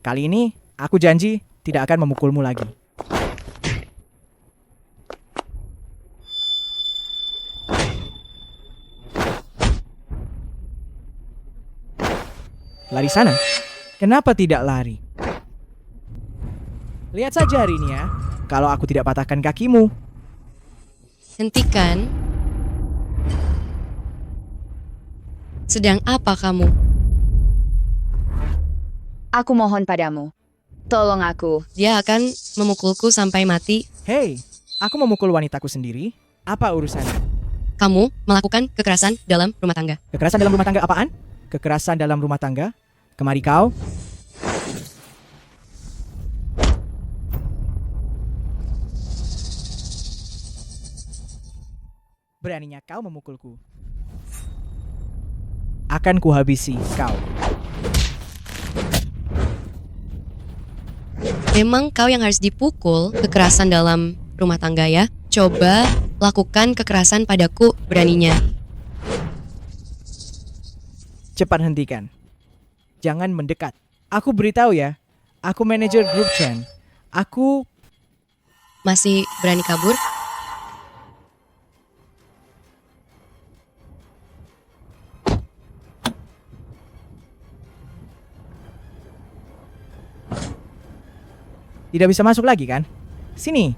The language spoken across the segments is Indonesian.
Kali ini, aku janji tidak akan memukulmu lagi. Lari sana? Kenapa tidak lari? Lihat saja hari ini ya, kalau aku tidak patahkan kakimu. Hentikan. Sedang apa kamu? Aku mohon padamu. Tolong aku. Dia akan memukulku sampai mati. Hei, aku memukul wanitaku sendiri. Apa urusannya? Kamu melakukan kekerasan dalam rumah tangga. Kekerasan dalam rumah tangga apaan? Kekerasan dalam rumah tangga? Kemari kau. Beraninya kau memukulku. Akan kuhabisi kau. Memang kau yang harus dipukul kekerasan dalam rumah tangga ya. Coba lakukan kekerasan padaku beraninya. Cepat hentikan. Jangan mendekat. Aku beritahu ya. Aku manajer grup Chen. Aku Masih berani kabur? tidak bisa masuk lagi kan? Sini.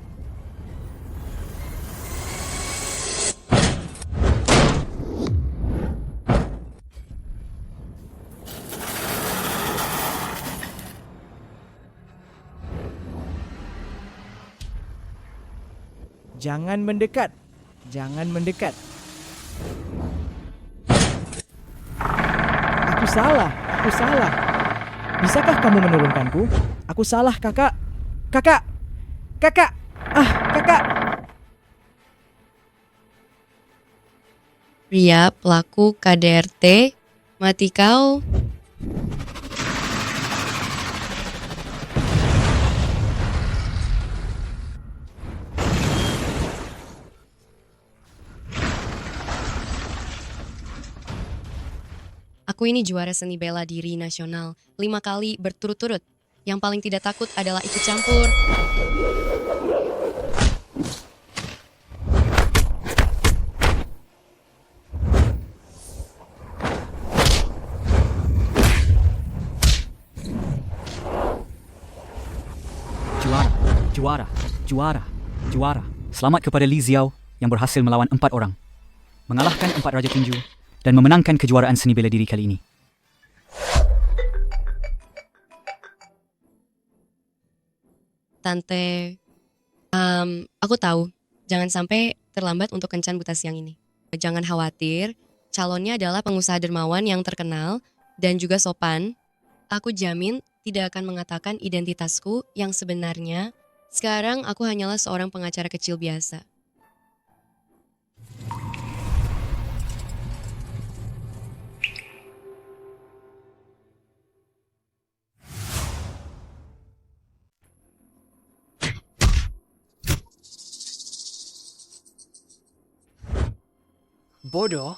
Jangan mendekat. Jangan mendekat. Aku salah. Aku salah. Bisakah kamu menurunkanku? Aku salah, kakak. Kakak. Kakak. Kakak. Pria pelaku KDRT, mati kau. Aku ini juara seni bela diri nasional 5 kali berturut-turut. Yang paling tidak takut adalah ikut campur. Juara. Selamat kepada Li Xiao yang berhasil melawan 4 orang, mengalahkan 4 raja tinju dan memenangkan kejuaraan seni bela diri kali ini. Tante, aku tahu, jangan sampai terlambat untuk kencan buta siang ini. Jangan khawatir, calonnya adalah pengusaha dermawan yang terkenal dan juga sopan. Aku jamin tidak akan mengatakan identitasku yang sebenarnya. Sekarang aku hanyalah seorang pengacara kecil biasa. Bodoh?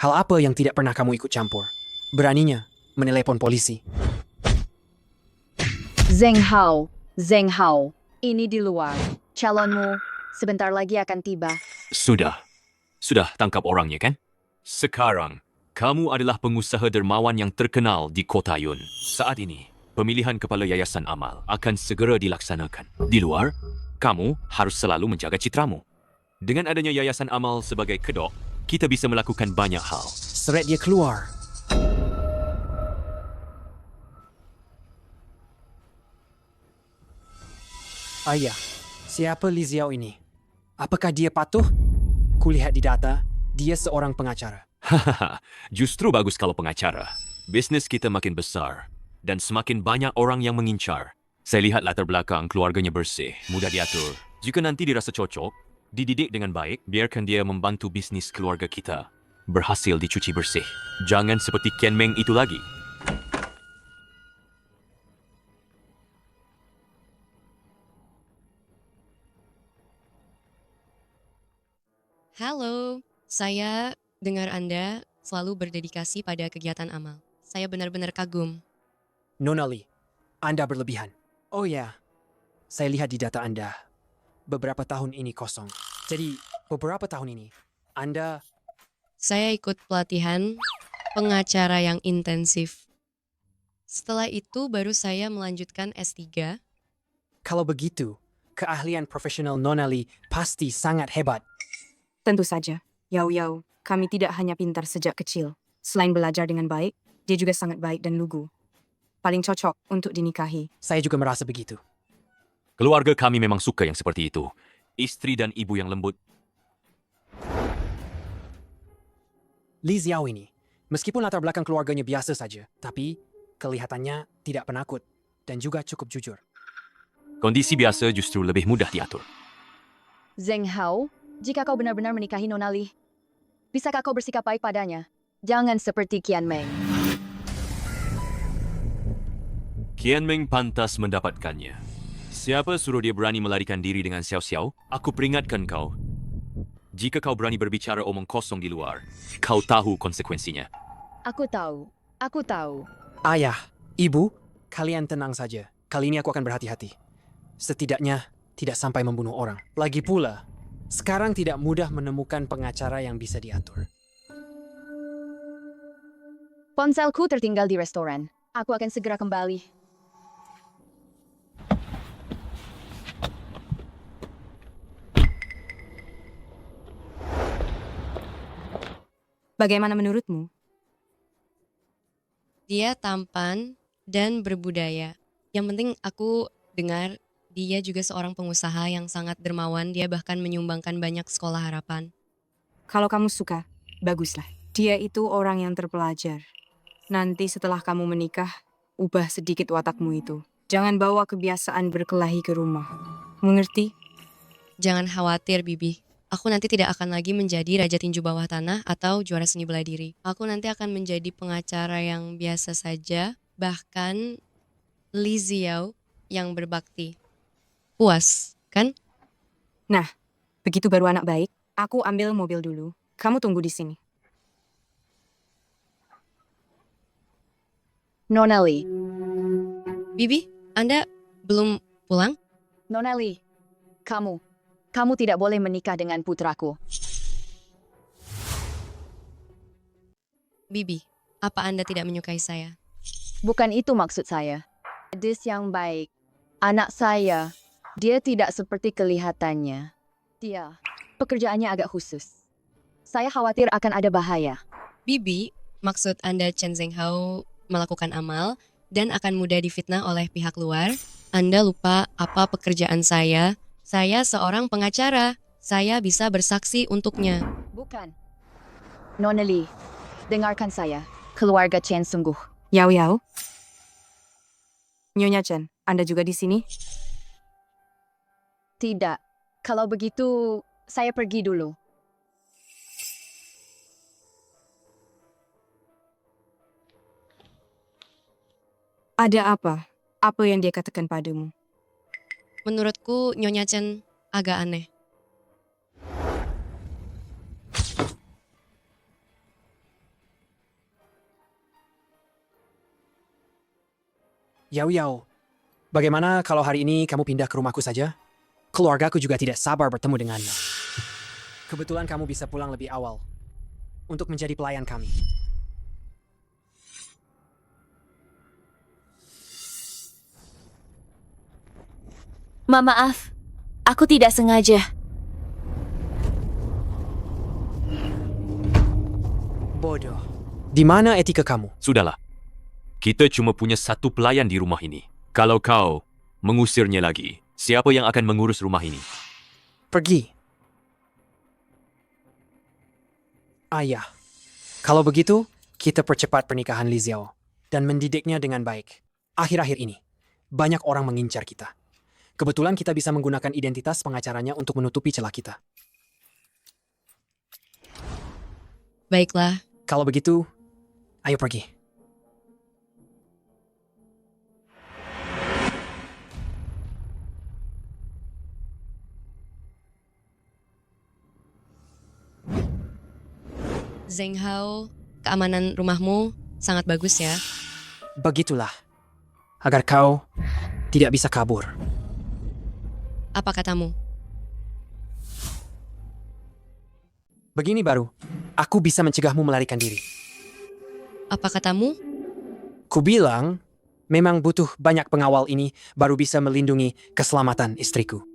Hal apa yang tidak pernah kamu ikut campur? Beraninya menelepon polisi. Zheng Hao, ini di luar. Calonmu sebentar lagi akan tiba. Sudah tangkap orangnya kan? Sekarang, kamu adalah pengusaha dermawan yang terkenal di Kota Yun. Saat ini, pemilihan kepala yayasan amal akan segera dilaksanakan. Di luar, kamu harus selalu menjaga citramu. Dengan adanya yayasan amal sebagai kedok, kita bisa melakukan banyak hal. Seret dia keluar. Ayah, siapa Li Xiao ini? Apakah dia patuh? Kulihat di data, dia seorang pengacara. Hahaha, justru bagus kalau pengacara. Bisnis kita makin besar dan semakin banyak orang yang mengincar. Saya lihat latar belakang keluarganya bersih, mudah diatur. Jika nanti dirasa cocok, dididik dengan baik, biarkan dia membantu bisnis keluarga kita. Berhasil dicuci bersih. Jangan seperti Ken Meng itu lagi. Halo, saya dengar Anda selalu berdedikasi pada kegiatan amal. Saya benar-benar kagum. Nona Lee, Anda berlebihan. Oh ya, saya lihat di data Anda. Beberapa tahun ini kosong. Jadi, beberapa tahun ini, Anda... Saya ikut pelatihan pengacara yang intensif. Setelah itu baru saya melanjutkan S3. Kalau begitu, keahlian profesional Nona Lee pasti sangat hebat. Tentu saja. Yao Yao, kami tidak hanya pintar sejak kecil. Selain belajar dengan baik, dia juga sangat baik dan lugu. Paling cocok untuk dinikahi. Saya juga merasa begitu. Keluarga kami memang suka yang seperti itu. Istri dan ibu yang lembut. Li Xiao ini, meskipun latar belakang keluarganya biasa saja, tapi kelihatannya tidak penakut dan juga cukup jujur. Kondisi biasa justru lebih mudah diatur. Zheng Hao, jika kau benar-benar menikahi Nona Lee, bisakah kau bersikap baik padanya? Jangan seperti Qian Meng. Qian Meng pantas mendapatkannya. Siapa suruh dia berani melarikan diri dengan Xiao Xiao? Aku peringatkan kau. Jika kau berani berbicara omong kosong di luar, kau tahu konsekuensinya. Aku tahu. Ayah, ibu, kalian tenang saja. Kali ini aku akan berhati-hati. Setidaknya tidak sampai membunuh orang. Lagi pula, sekarang tidak mudah menemukan pengacara yang bisa diatur. Ponselku tertinggal di restoran. Aku akan segera kembali. Bagaimana menurutmu? Dia tampan dan berbudaya. Yang penting aku dengar dia juga seorang pengusaha yang sangat dermawan. Dia bahkan menyumbangkan banyak sekolah harapan. Kalau kamu suka, baguslah. Dia itu orang yang terpelajar. Nanti setelah kamu menikah, ubah sedikit watakmu itu. Jangan bawa kebiasaan berkelahi ke rumah. Mengerti? Jangan khawatir, Bibi. Aku nanti tidak akan lagi menjadi raja tinju bawah tanah atau juara seni bela diri. Aku nanti akan menjadi pengacara yang biasa saja, bahkan Li Xiao yang berbakti. Puas, kan? Nah, begitu baru anak baik. Aku ambil mobil dulu. Kamu tunggu di sini. Nona Lee. Bibi, Anda belum pulang? Nona Lee. Kamu tidak boleh menikah dengan putraku. Bibi, apa Anda tidak menyukai saya? Bukan itu maksud saya. Gadis yang baik. Anak saya. Dia tidak seperti kelihatannya. Dia, pekerjaannya agak khusus. Saya khawatir akan ada bahaya. Bibi, maksud Anda Chen Zhenghao melakukan amal dan akan mudah difitnah oleh pihak luar? Anda lupa apa pekerjaan saya? Saya seorang pengacara. Saya bisa bersaksi untuknya. Bukan. Nona Lee, dengarkan saya. Keluarga Chen sungguh. Yao Yao. Nyonya Chen, Anda juga di sini? Tidak. Kalau begitu, saya pergi dulu. Ada apa? Apa yang dia katakan padamu? Menurutku Nyonya Chen agak aneh. Yao Yao, bagaimana kalau hari ini kamu pindah ke rumahku saja? Keluargaku juga tidak sabar bertemu denganmu. Kebetulan kamu bisa pulang lebih awal untuk menjadi pelayan kami. Maaf, aku tidak sengaja. Bodoh. Di mana etika kamu? Sudahlah. Kita cuma punya satu pelayan di rumah ini. Kalau kau mengusirnya lagi, siapa yang akan mengurus rumah ini? Pergi. Ayah, kalau begitu, kita percepat pernikahan Li Xiao dan mendidiknya dengan baik. Akhir-akhir ini, banyak orang mengincar kita. Kebetulan kita bisa menggunakan identitas pengacaranya untuk menutupi celah kita. Baiklah, Kalau begitu, ayo pergi. Zhenghao, keamanan rumahmu sangat bagus ya. Begitulah. Agar kau tidak bisa kabur. Apa katamu? Begini baru, aku bisa mencegahmu melarikan diri. Apa katamu? Ku bilang, memang butuh banyak pengawal ini baru bisa melindungi keselamatan istriku.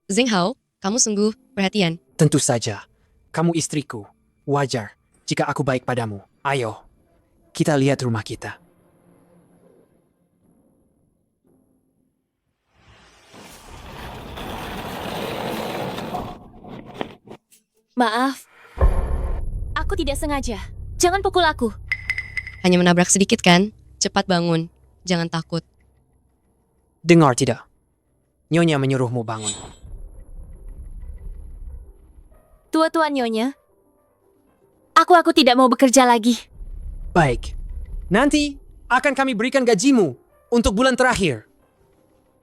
Zheng Hao, kamu sungguh perhatian. Tentu saja, kamu istriku. Wajar jika aku baik padamu. Ayo, kita lihat rumah kita. Maaf. Aku tidak sengaja. Jangan pukul aku. Hanya menabrak sedikit kan? Cepat bangun. Jangan takut. Dengar tidak? Nyonya menyuruhmu bangun. Tua-tua Nyonya. Aku tidak mau bekerja lagi. Baik. Nanti akan kami berikan gajimu untuk bulan terakhir.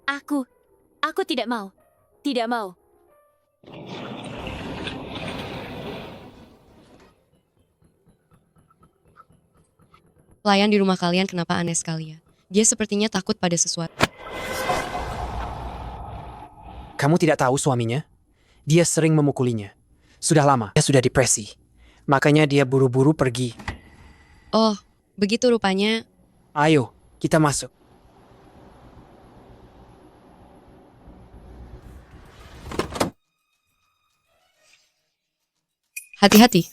Aku tidak mau. Tidak mau. Pelayan di rumah kalian kenapa aneh sekali ya? Dia sepertinya takut pada sesuatu. Kamu tidak tahu suaminya? Dia sering memukulinya. Sudah lama, dia sudah depresi. Makanya dia buru-buru pergi. Oh, begitu rupanya. Ayo, kita masuk. Hati-hati.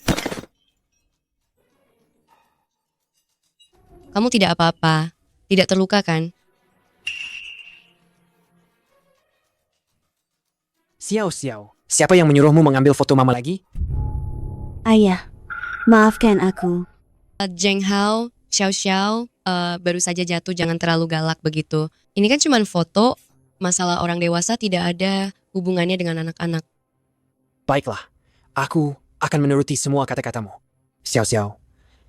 Kamu tidak apa-apa. Tidak terluka kan? Xiao. Siapa yang menyuruhmu mengambil foto mama lagi? Ayah, maafkan aku. Zheng Hao, Xiao, baru saja jatuh, jangan terlalu galak begitu. Ini kan cuma foto, masalah orang dewasa tidak ada hubungannya dengan anak-anak. Baiklah, aku akan menuruti semua kata-katamu. Xiao,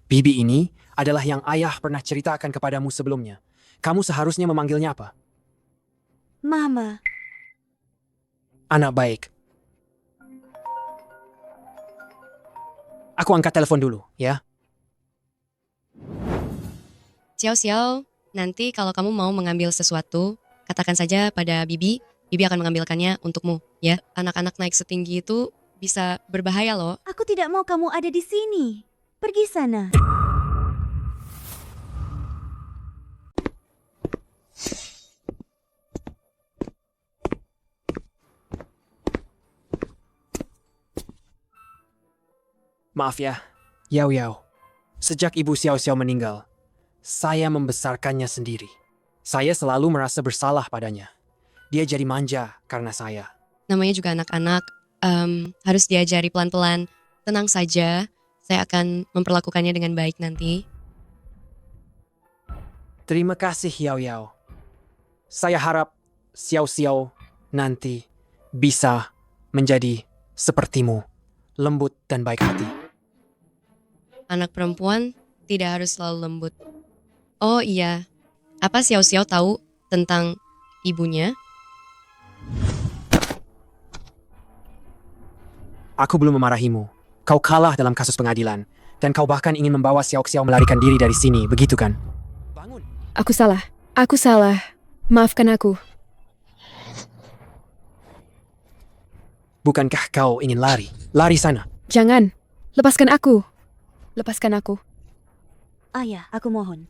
bibi ini adalah yang ayah pernah ceritakan kepadamu sebelumnya. Kamu seharusnya memanggilnya apa? Mama. Anak baik. Aku angkat telepon dulu, ya. Xiao, nanti kalau kamu mau mengambil sesuatu, katakan saja pada Bibi. Bibi akan mengambilkannya untukmu, ya. Anak-anak naik setinggi itu bisa berbahaya loh. Aku tidak mau kamu ada di sini. Pergi sana. Maaf ya, Yao. Sejak ibu Xiao meninggal, saya membesarkannya sendiri. Saya selalu merasa bersalah padanya. Dia jadi manja karena saya. Namanya juga anak-anak, harus diajari pelan-pelan. Tenang saja, saya akan memperlakukannya dengan baik nanti. Terima kasih, Yao. Saya harap Xiao nanti bisa menjadi sepertimu, lembut dan baik hati. Anak perempuan tidak harus selalu lembut. Oh iya, apa Xiao tahu tentang ibunya? Aku belum memarahimu. Kau kalah dalam kasus pengadilan. Dan kau bahkan ingin membawa Xiao melarikan diri dari sini, begitu kan? Bangun. Aku salah. Maafkan aku. Bukankah kau ingin lari? Lari sana. Jangan. Lepaskan aku. Ayah, aku mohon.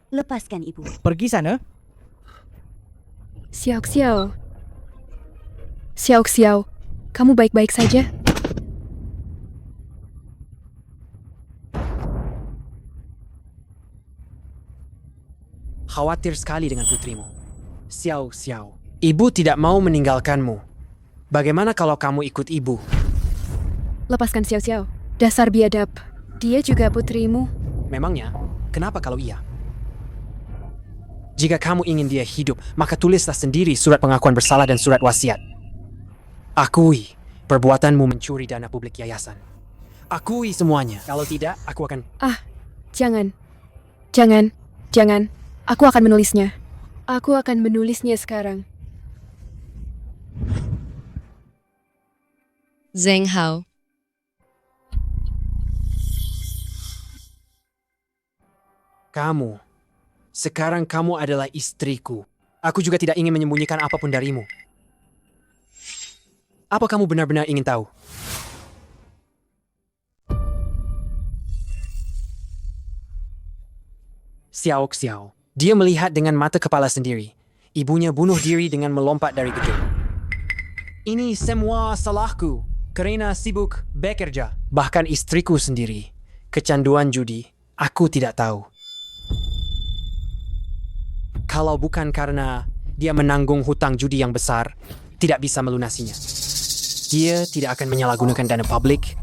Lepaskan ibu. Pergi sana. Xiao. Kamu baik-baik saja? Khawatir sekali dengan putrimu. Xiao. Ibu tidak mau meninggalkanmu. Bagaimana kalau kamu ikut ibu? Lepaskan Xiao. Dasar biadab. Dia juga putrimu. Memangnya, kenapa kalau iya? Jika kamu ingin dia hidup, maka tulislah sendiri surat pengakuan bersalah dan surat wasiat. Akui perbuatanmu mencuri dana publik yayasan. Akui semuanya. Kalau tidak, aku akan... Jangan. Aku akan menulisnya sekarang. Zheng Hao. Sekarang kamu adalah istriku. Aku juga tidak ingin menyembunyikan apapun darimu. Apa kamu benar-benar ingin tahu? Xiao. Dia melihat dengan mata kepala sendiri. Ibunya bunuh diri dengan melompat dari gedung. Ini semua salahku, karena sibuk bekerja. Bahkan istriku sendiri, kecanduan judi, aku tidak tahu. Kalau bukan karena dia menanggung hutang judi yang besar, tidak bisa melunasinya. Dia tidak akan menyalahgunakan dana publik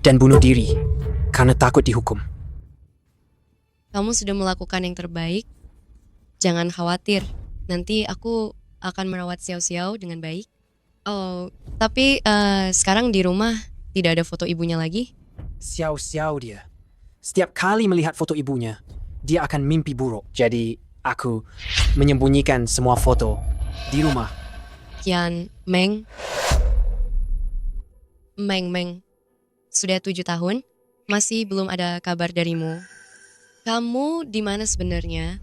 dan bunuh diri karena takut dihukum. Kamu sudah melakukan yang terbaik. Jangan khawatir. Nanti aku akan merawat Xiao dengan baik. Oh, tapi sekarang di rumah tidak ada foto ibunya lagi. Xiao dia. Setiap kali melihat foto ibunya, dia akan mimpi buruk. Jadi aku menyembunyikan semua foto di rumah. Kian Meng. Sudah 7 tahun, masih belum ada kabar darimu. Kamu di mana sebenarnya?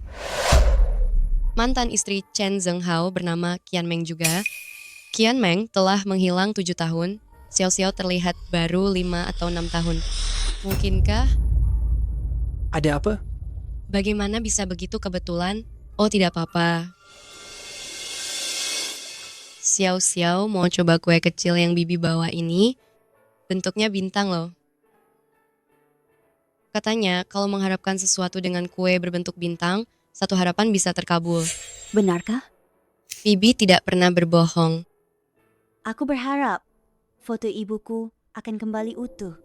Mantan istri Chen Zhenghao bernama Kian Meng juga. Kian Meng telah menghilang 7 tahun. Xiao terlihat baru 5 atau 6 tahun. Mungkinkah? Ada apa? Bagaimana bisa begitu kebetulan? Oh, tidak apa-apa. Xiao mau coba kue kecil yang Bibi bawa ini. Bentuknya bintang loh. Katanya kalau mengharapkan sesuatu dengan kue berbentuk bintang, satu harapan bisa terkabul. Benarkah? Bibi tidak pernah berbohong. Aku berharap foto ibuku akan kembali utuh.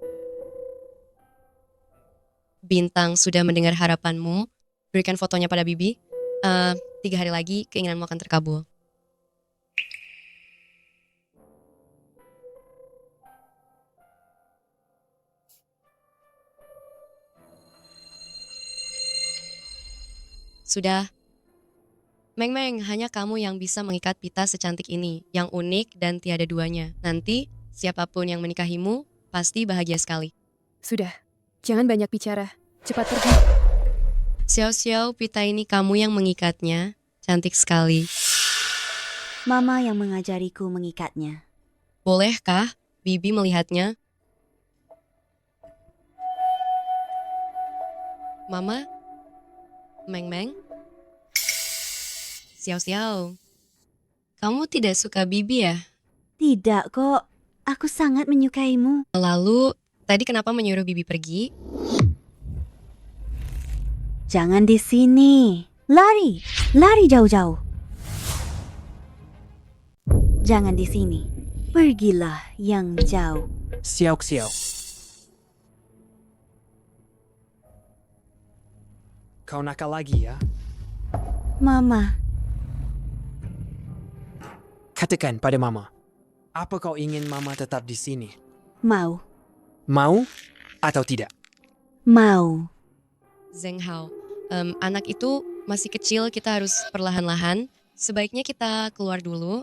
Bintang sudah mendengar harapanmu. Berikan fotonya pada Bibi. 3 hari lagi keinginanmu akan terkabul. Sudah. Meng, hanya kamu yang bisa mengikat pita secantik ini, yang unik dan tiada duanya. Nanti, siapapun yang menikahimu, pasti bahagia sekali. Sudah, jangan banyak bicara. Cepat pergi. Xiao, pita ini kamu yang mengikatnya. Cantik sekali. Mama yang mengajariku mengikatnya. Bolehkah Bibi melihatnya? Mama? Meng? Xiao, kamu tidak suka Bibi ya? Tidak kok, aku sangat menyukaimu. Lalu, tadi kenapa menyuruh Bibi pergi? Jangan di sini. Lari jauh-jauh. Jangan di sini. Pergilah yang jauh. Xiao. Kau nakal lagi ya? Mama, Katakan pada Mama, apa kau ingin Mama tetap di sini? mau. Mau atau tidak? Mau. Zhenghao, anak itu masih kecil, kita harus perlahan-lahan. Sebaiknya kita keluar dulu.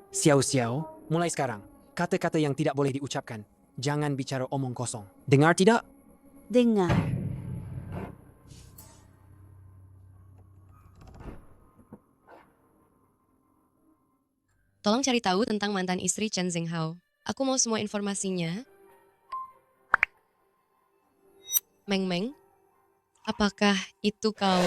Xiao, mulai sekarang, kata-kata yang tidak boleh diucapkan. Jangan bicara omong kosong. Dengar tidak? Dengar. Tolong cari tahu tentang mantan istri Chen Zhenghao. Aku mau semua informasinya. Meng, apakah itu kau?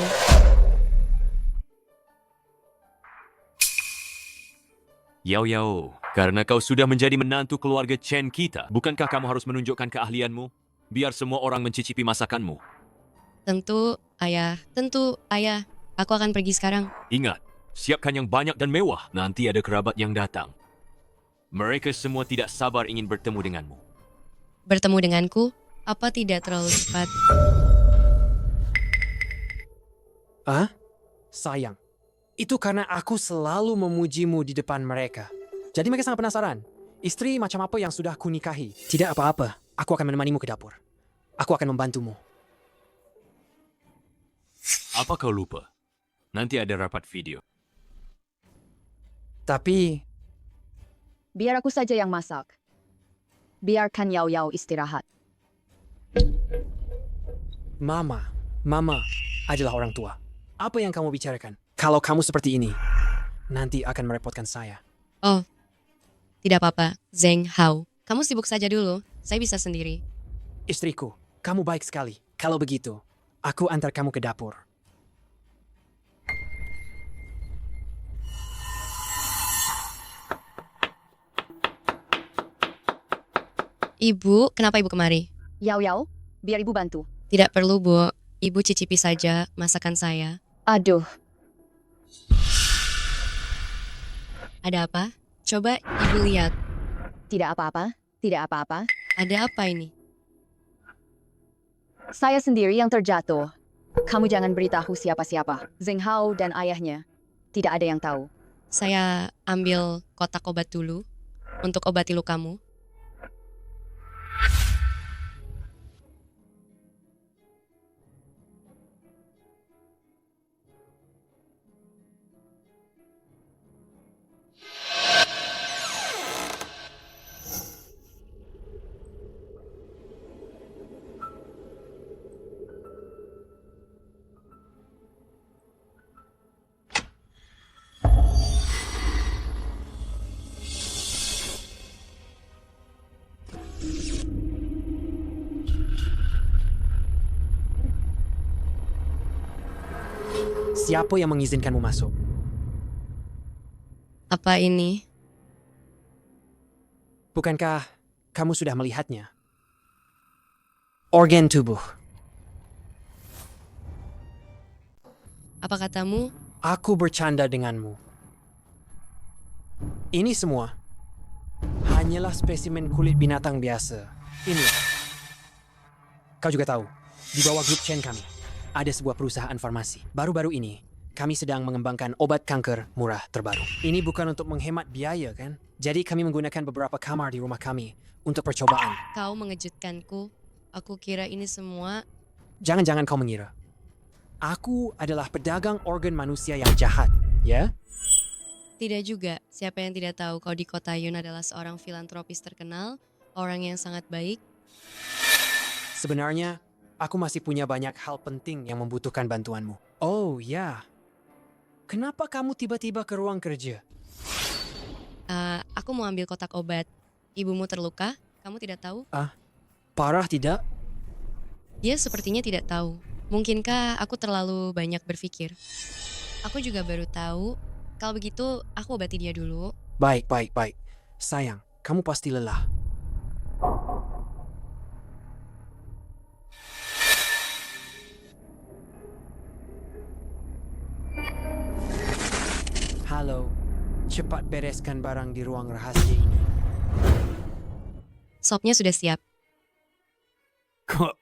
Yao, karena kau sudah menjadi menantu keluarga Chen kita, bukankah kamu harus menunjukkan keahlianmu? Biar semua orang mencicipi masakanmu. Tentu, ayah. Aku akan pergi sekarang. Ingat, siapkan yang banyak dan mewah. Nanti ada kerabat yang datang. Mereka semua tidak sabar ingin bertemu denganmu. Bertemu denganku? Apa tidak terlalu cepat? Sayang. Itu karena aku selalu memujimu di depan mereka. Jadi mereka sangat penasaran. Istri macam apa yang sudah kunikahi? Tidak apa-apa. Aku akan menemanimu ke dapur. Aku akan membantumu. Apa kau lupa? Nanti ada rapat video. Tapi, Biar aku saja yang masak. Biarkan Yao istirahat. Mama, adalah orang tua. Apa yang kamu bicarakan? Kalau kamu seperti ini, nanti akan merepotkan saya. Oh, tidak apa-apa, Zheng Hao. Kamu sibuk saja dulu, saya bisa sendiri. Istriku, kamu baik sekali. Kalau begitu, aku antar kamu ke dapur. Ibu, kenapa ibu kemari? Yao Yao, biar ibu bantu. Tidak perlu, Bu. Ibu cicipi saja masakan saya. Aduh, Ada apa? Coba ibu lihat. tidak apa-apa, tidak apa-apa. Ada apa ini? Saya sendiri yang terjatuh. Kamu jangan beritahu siapa-siapa. Zheng Hao dan ayahnya. Tidak ada yang tahu. Saya ambil kotak obat dulu untuk obati lukamu. Siapa yang mengizinkanmu masuk? Apa ini? Bukankah kamu sudah melihatnya? Organ tubuh. Apa katamu? Aku bercanda denganmu. Ini semua hanyalah spesimen kulit binatang biasa. Ini. Kau juga tahu, di bawah grup Chen kami, ada sebuah perusahaan farmasi. Baru-baru ini, kami sedang mengembangkan obat kanker murah terbaru. Ini bukan untuk menghemat biaya, kan? Jadi kami menggunakan beberapa kamar di rumah kami untuk percobaan. Kau mengejutkanku. Aku kira ini semua... Jangan-jangan kau mengira. Aku adalah pedagang organ manusia yang jahat, ya? Tidak juga. Siapa yang tidak tahu kau di kota Yun adalah seorang filantropis terkenal, orang yang sangat baik. Sebenarnya, aku masih punya banyak hal penting yang membutuhkan bantuanmu. Oh, ya. Kenapa kamu tiba-tiba ke ruang kerja? Aku mau ambil kotak obat. Ibumu terluka? Kamu tidak tahu? Parah tidak? Dia sepertinya tidak tahu. Mungkinkah aku terlalu banyak berpikir? Aku juga baru tahu. Kalau begitu, aku obati dia dulu. Baik. Sayang, kamu pasti lelah. Halo, cepat bereskan barang di ruang rahasia ini. Sopnya sudah siap. Kok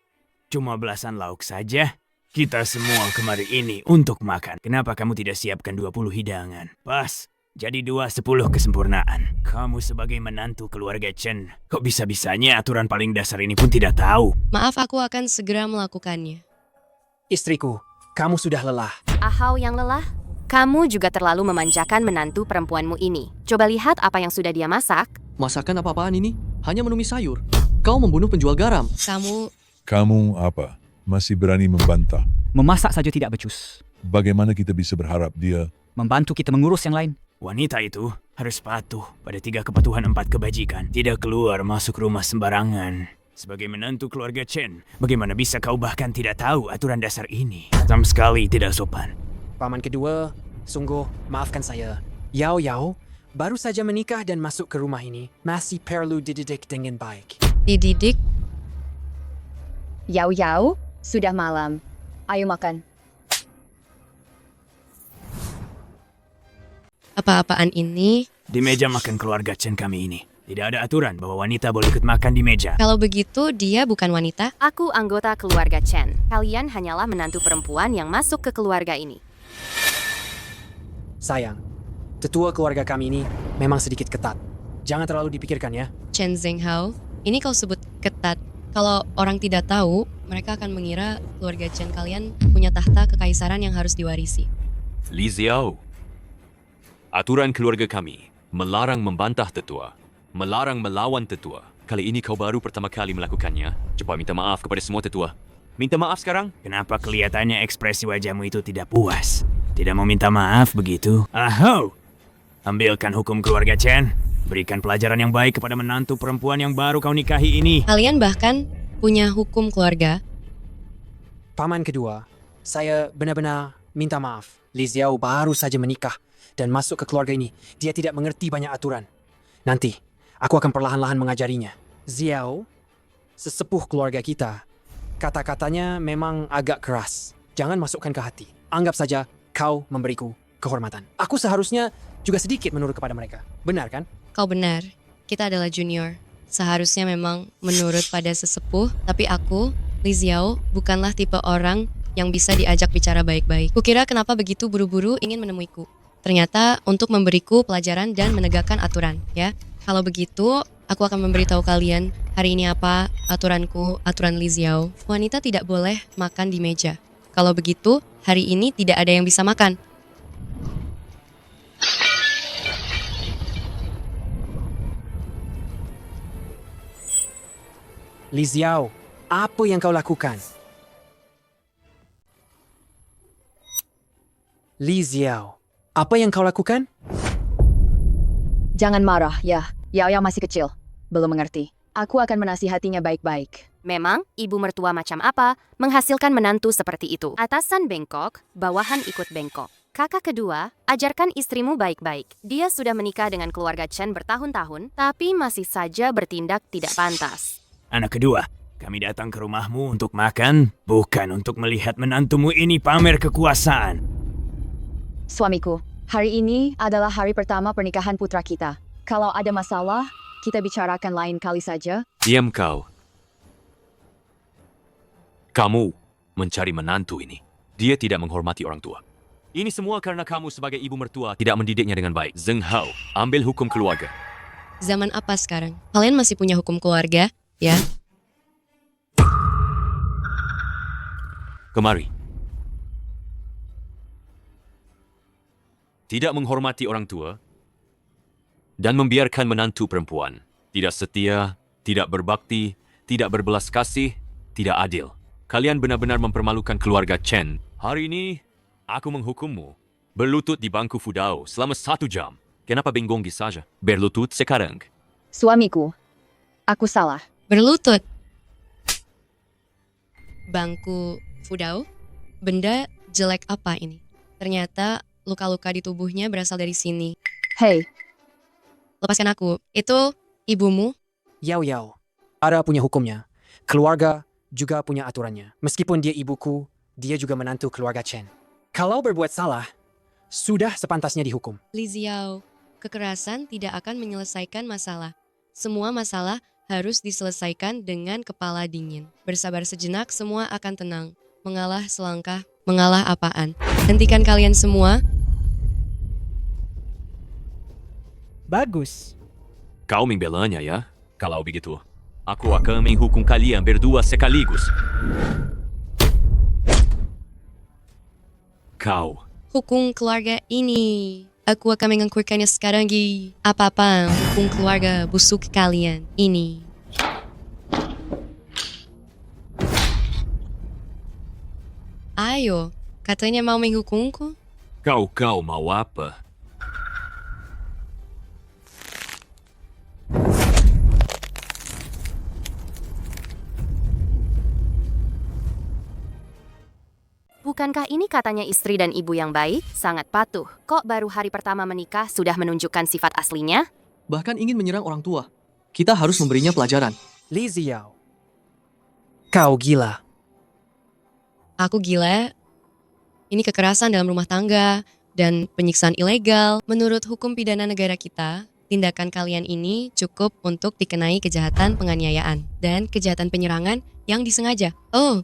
cuma belasan lauk saja? Kita semua kemari ini untuk makan. Kenapa kamu tidak siapkan 20 hidangan? Pas, jadi 10 kesempurnaan. Kamu sebagai menantu keluarga Chen, kok bisa-bisanya aturan paling dasar ini pun tidak tahu? Maaf, aku akan segera melakukannya. Istriku, kamu sudah lelah. Ahau yang lelah? Kamu juga terlalu memanjakan menantu perempuanmu ini. Coba lihat apa yang sudah dia masak. Masakan apa-apaan ini? Hanya menumis sayur. Kau membunuh penjual garam. Kamu apa? Masih berani membantah? Memasak saja tidak becus. Bagaimana kita bisa berharap dia membantu kita mengurus yang lain? Wanita itu harus patuh pada 3 kepatuhan 4 kebajikan. Tidak keluar masuk rumah sembarangan. Sebagai menantu keluarga Chen, bagaimana bisa kau bahkan tidak tahu aturan dasar ini? Sama sekali tidak sopan. Paman kedua, sungguh maafkan saya. Yao Yao baru saja menikah dan masuk ke rumah ini. Masih perlu dididik dengan baik. Dididik? Yao Yao, sudah malam. Ayo makan. Apa-apaan ini? Di meja makan keluarga Chen kami ini, tidak ada aturan bahwa wanita boleh ikut makan di meja. Kalau begitu, dia bukan wanita? Aku anggota keluarga Chen. Kalian hanyalah menantu perempuan yang masuk ke keluarga ini. Sayang, tetua keluarga kami ini memang sedikit ketat. Jangan terlalu dipikirkan ya. Chen Zheng Hao, ini kau sebut ketat. Kalau orang tidak tahu, mereka akan mengira keluarga Chen kalian punya tahta kekaisaran yang harus diwarisi. Li Xiao, aturan keluarga kami melarang membantah tetua, melarang melawan tetua. Kali ini kau baru pertama kali melakukannya. Cepat minta maaf kepada semua tetua. Minta maaf sekarang? Kenapa kelihatannya ekspresi wajahmu itu tidak puas? Tidak mau minta maaf begitu? Aho! Ambilkan hukum keluarga Chen. Berikan pelajaran yang baik kepada menantu perempuan yang baru kau nikahi ini. Kalian bahkan punya hukum keluarga. Paman kedua, saya benar-benar minta maaf. Li Xiao baru saja menikah dan masuk ke keluarga ini. Dia tidak mengerti banyak aturan. Nanti, aku akan perlahan-lahan mengajarinya. Xiao, sesepuh keluarga kita, kata-katanya memang agak keras. Jangan masukkan ke hati. Anggap saja kau memberiku kehormatan. Aku seharusnya juga sedikit menurut kepada mereka. Benar kan? Kau benar, kita adalah junior. Seharusnya memang menurut pada sesepuh, tapi aku, Li Xiao, bukanlah tipe orang yang bisa diajak bicara baik-baik. Kukira kenapa begitu buru-buru ingin menemuiku. Ternyata untuk memberiku pelajaran dan menegakkan aturan, ya. Kalau begitu, aku akan memberitahu kalian hari ini apa aturanku, aturan Li Xiao. Wanita tidak boleh makan di meja. Kalau begitu, hari ini tidak ada yang bisa makan. Li Xiao, apa yang kau lakukan? Li Xiao, apa yang kau lakukan? Jangan marah, ya. Yao masih kecil. Belum mengerti. Aku akan menasihatinya baik-baik. Memang, ibu mertua macam apa menghasilkan menantu seperti itu? Atasan bengkok, bawahan ikut bengkok. Kakak kedua, ajarkan istrimu baik-baik. Dia sudah menikah dengan keluarga Chen bertahun-tahun, tapi masih saja bertindak tidak pantas. Anak kedua, kami datang ke rumahmu untuk makan, bukan untuk melihat menantumu ini pamer kekuasaan. Suamiku, hari ini adalah hari pertama pernikahan putra kita. Kalau ada masalah, kita bicarakan lain kali saja. Diam kau. Kamu mencari menantu ini. Dia tidak menghormati orang tua. Ini semua karena kamu sebagai ibu mertua tidak mendidiknya dengan baik. Zheng Hao, ambil hukum keluarga. Zaman apa sekarang? Kalian masih punya hukum keluarga, ya? Kemari. Tidak menghormati orang tua dan membiarkan menantu perempuan. Tidak setia, tidak berbakti, tidak berbelas kasih, tidak adil. Kalian benar-benar mempermalukan keluarga Chen. Hari ini, aku menghukummu berlutut di bangku Fudao selama 1 jam. Kenapa bingung saja? Berlutut sekarang. Suamiku, aku salah. Berlutut. Bangku Fudao? Benda jelek apa ini? Ternyata luka-luka di tubuhnya berasal dari sini. Hei, lepaskan aku. Itu ibumu? Yao, ada punya hukumnya. Keluarga juga punya aturannya. Meskipun dia ibuku, dia juga menantu keluarga Chen. Kalau berbuat salah, sudah sepantasnya dihukum. Li Xiao, kekerasan tidak akan menyelesaikan masalah. Semua masalah harus diselesaikan dengan kepala dingin. Bersabar sejenak, semua akan tenang. Mengalah selangkah, mengalah apaan? Hentikan kalian semua. Bagus. Kau membelanya ya? Kalau begitu, aku akan menghukum kalian berdua sekaligus. Kau. Hukum keluarga ini. Aku akan mengangkurkannya sekarang lagi. Apa-apa hukum keluarga busuk kalian ini. Ayo, katanya mau menghukumku? Kau mau apa? Bukankah ini katanya istri dan ibu yang baik? Sangat patuh. Kok baru hari pertama menikah sudah menunjukkan sifat aslinya? Bahkan ingin menyerang orang tua. Kita harus memberinya pelajaran. Li Xiao, kau gila. Aku gila. Ini kekerasan dalam rumah tangga dan penyiksaan ilegal. Menurut hukum pidana negara kita, tindakan kalian ini cukup untuk dikenai kejahatan penganiayaan dan kejahatan penyerangan yang disengaja. Oh,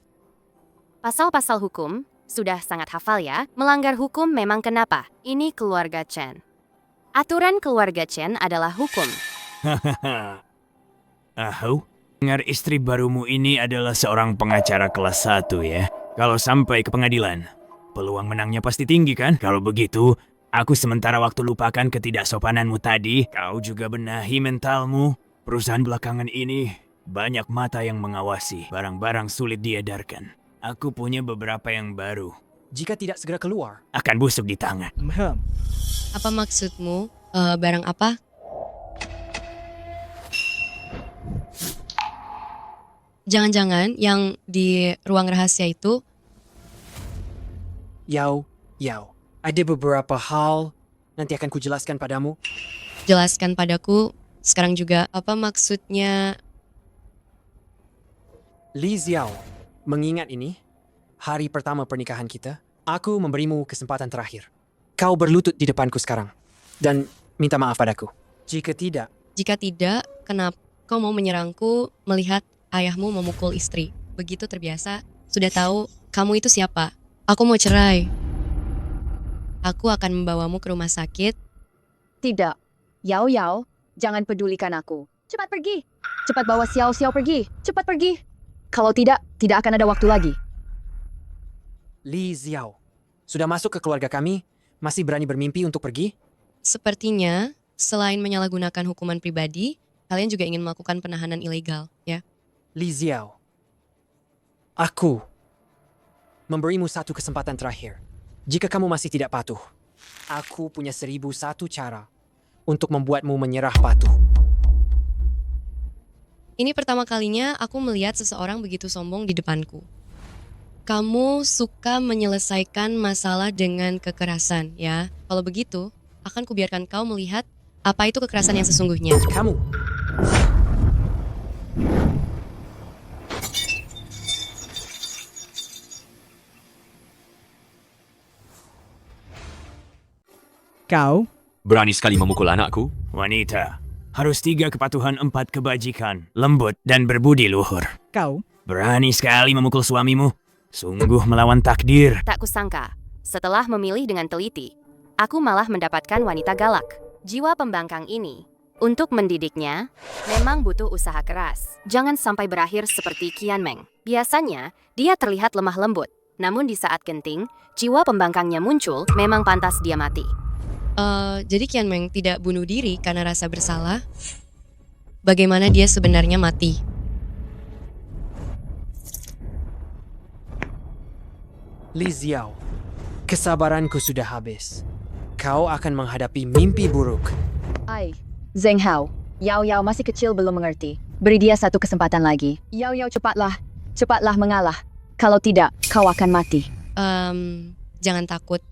pasal-pasal hukum sudah sangat hafal ya. Melanggar hukum memang kenapa? Ini keluarga Chen. Aturan keluarga Chen adalah hukum. Hahaha. Ahu, dengar istri barumu ini adalah seorang pengacara kelas 1 ya. Kalau sampai ke pengadilan, peluang menangnya pasti tinggi kan? Kalau begitu, aku sementara waktu lupakan ketidaksopananmu tadi. Kau juga benahi mentalmu. Perusahaan belakangan ini Banyak mata yang mengawasi, barang-barang sulit diedarkan. Aku punya beberapa yang baru. Jika tidak segera keluar, Akan busuk di tangan. Apa maksudmu? Barang apa? Jangan-jangan yang di ruang rahasia itu Yao, ada beberapa hal nanti akan kujelaskan padamu. jelaskan padaku sekarang juga. Apa maksudnya? Li Xiao, mengingat ini, hari pertama pernikahan kita, aku memberimu kesempatan terakhir. Kau berlutut di depanku sekarang, dan minta maaf padaku. Jika tidak, Jika tidak, kenapa kau mau menyerangku melihat ayahmu memukul istri? Begitu terbiasa, sudah tahu kamu itu siapa. Aku mau cerai. Aku akan membawamu ke rumah sakit. Tidak. Yao, jangan pedulikan aku. Cepat pergi. Cepat bawa Xiao pergi. Cepat pergi. Kalau tidak akan ada waktu lagi. Li Xiao, sudah masuk ke keluarga kami, masih berani bermimpi untuk pergi? Sepertinya, selain menyalahgunakan hukuman pribadi, kalian juga ingin melakukan penahanan ilegal, ya? Li Xiao, aku memberimu satu kesempatan terakhir. Jika kamu masih tidak patuh, aku punya 1001 cara untuk membuatmu menyerah patuh. Ini pertama kalinya aku melihat seseorang begitu sombong di depanku. Kamu suka menyelesaikan masalah dengan kekerasan, ya? Kalau begitu, akan kubiarkan kau melihat apa itu kekerasan yang sesungguhnya. Kamu. Kau? Berani sekali memukul anakku? Wanita, harus 3 kepatuhan, 4 kebajikan, lembut dan berbudi luhur. Kau? Berani sekali memukul suamimu. Sungguh melawan takdir. Tak kusangka, setelah memilih dengan teliti, aku malah mendapatkan wanita galak. Jiwa pembangkang ini, untuk mendidiknya, memang butuh usaha keras. Jangan sampai berakhir seperti Qian Meng. Biasanya, dia terlihat lemah lembut. Namun di saat genting, jiwa pembangkangnya muncul, memang pantas dia mati. Jadi Qian Meng tidak bunuh diri karena rasa bersalah? Bagaimana dia sebenarnya mati? Li Xiao, kesabaranku sudah habis. Kau akan menghadapi mimpi buruk. Zheng Hao, Yao masih kecil belum mengerti. Beri dia satu kesempatan lagi. Yao cepatlah mengalah. Kalau tidak, kau akan mati. Jangan takut.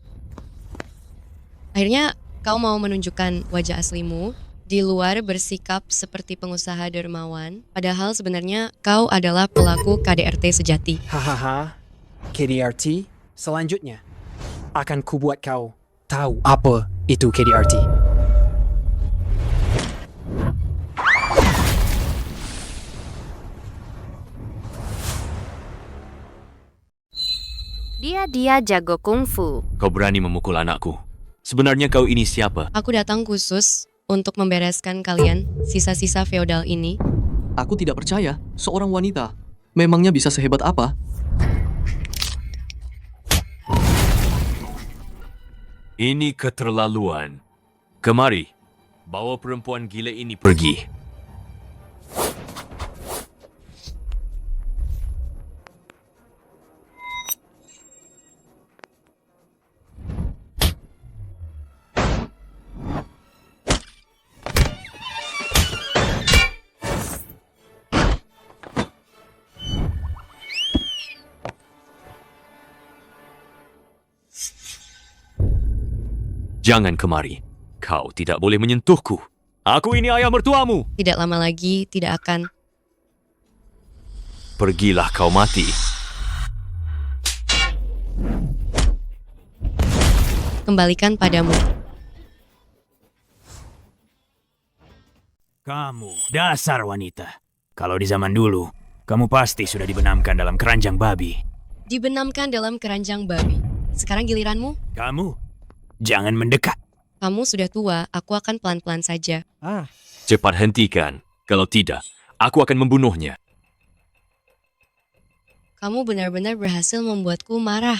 Akhirnya kau mau menunjukkan wajah aslimu, di luar bersikap seperti pengusaha dermawan, padahal sebenarnya kau adalah pelaku KDRT sejati. Hahaha, KDRT, selanjutnya akan kubuat kau tahu apa itu KDRT. Dia jago kungfu. Kau berani memukul anakku. Sebenarnya kau ini siapa? Aku datang khusus untuk membereskan kalian, sisa-sisa feodal ini. Aku tidak percaya seorang wanita memangnya bisa sehebat apa? Ini keterlaluan. Kemari, bawa perempuan gila ini pergi. Jangan kemari. Kau tidak boleh menyentuhku. Aku ini ayah mertuamu. Tidak lama lagi tidak akan. Pergilah kau mati. Kembalikan padamu. Kamu, dasar wanita. Kalau di zaman dulu, kamu pasti sudah dibenamkan dalam keranjang babi. Dibenamkan dalam keranjang babi. Sekarang giliranmu. Kamu, jangan mendekat. Kamu sudah tua, aku akan pelan-pelan saja. Cepat hentikan. Kalau tidak, aku akan membunuhnya. Kamu benar-benar berhasil membuatku marah.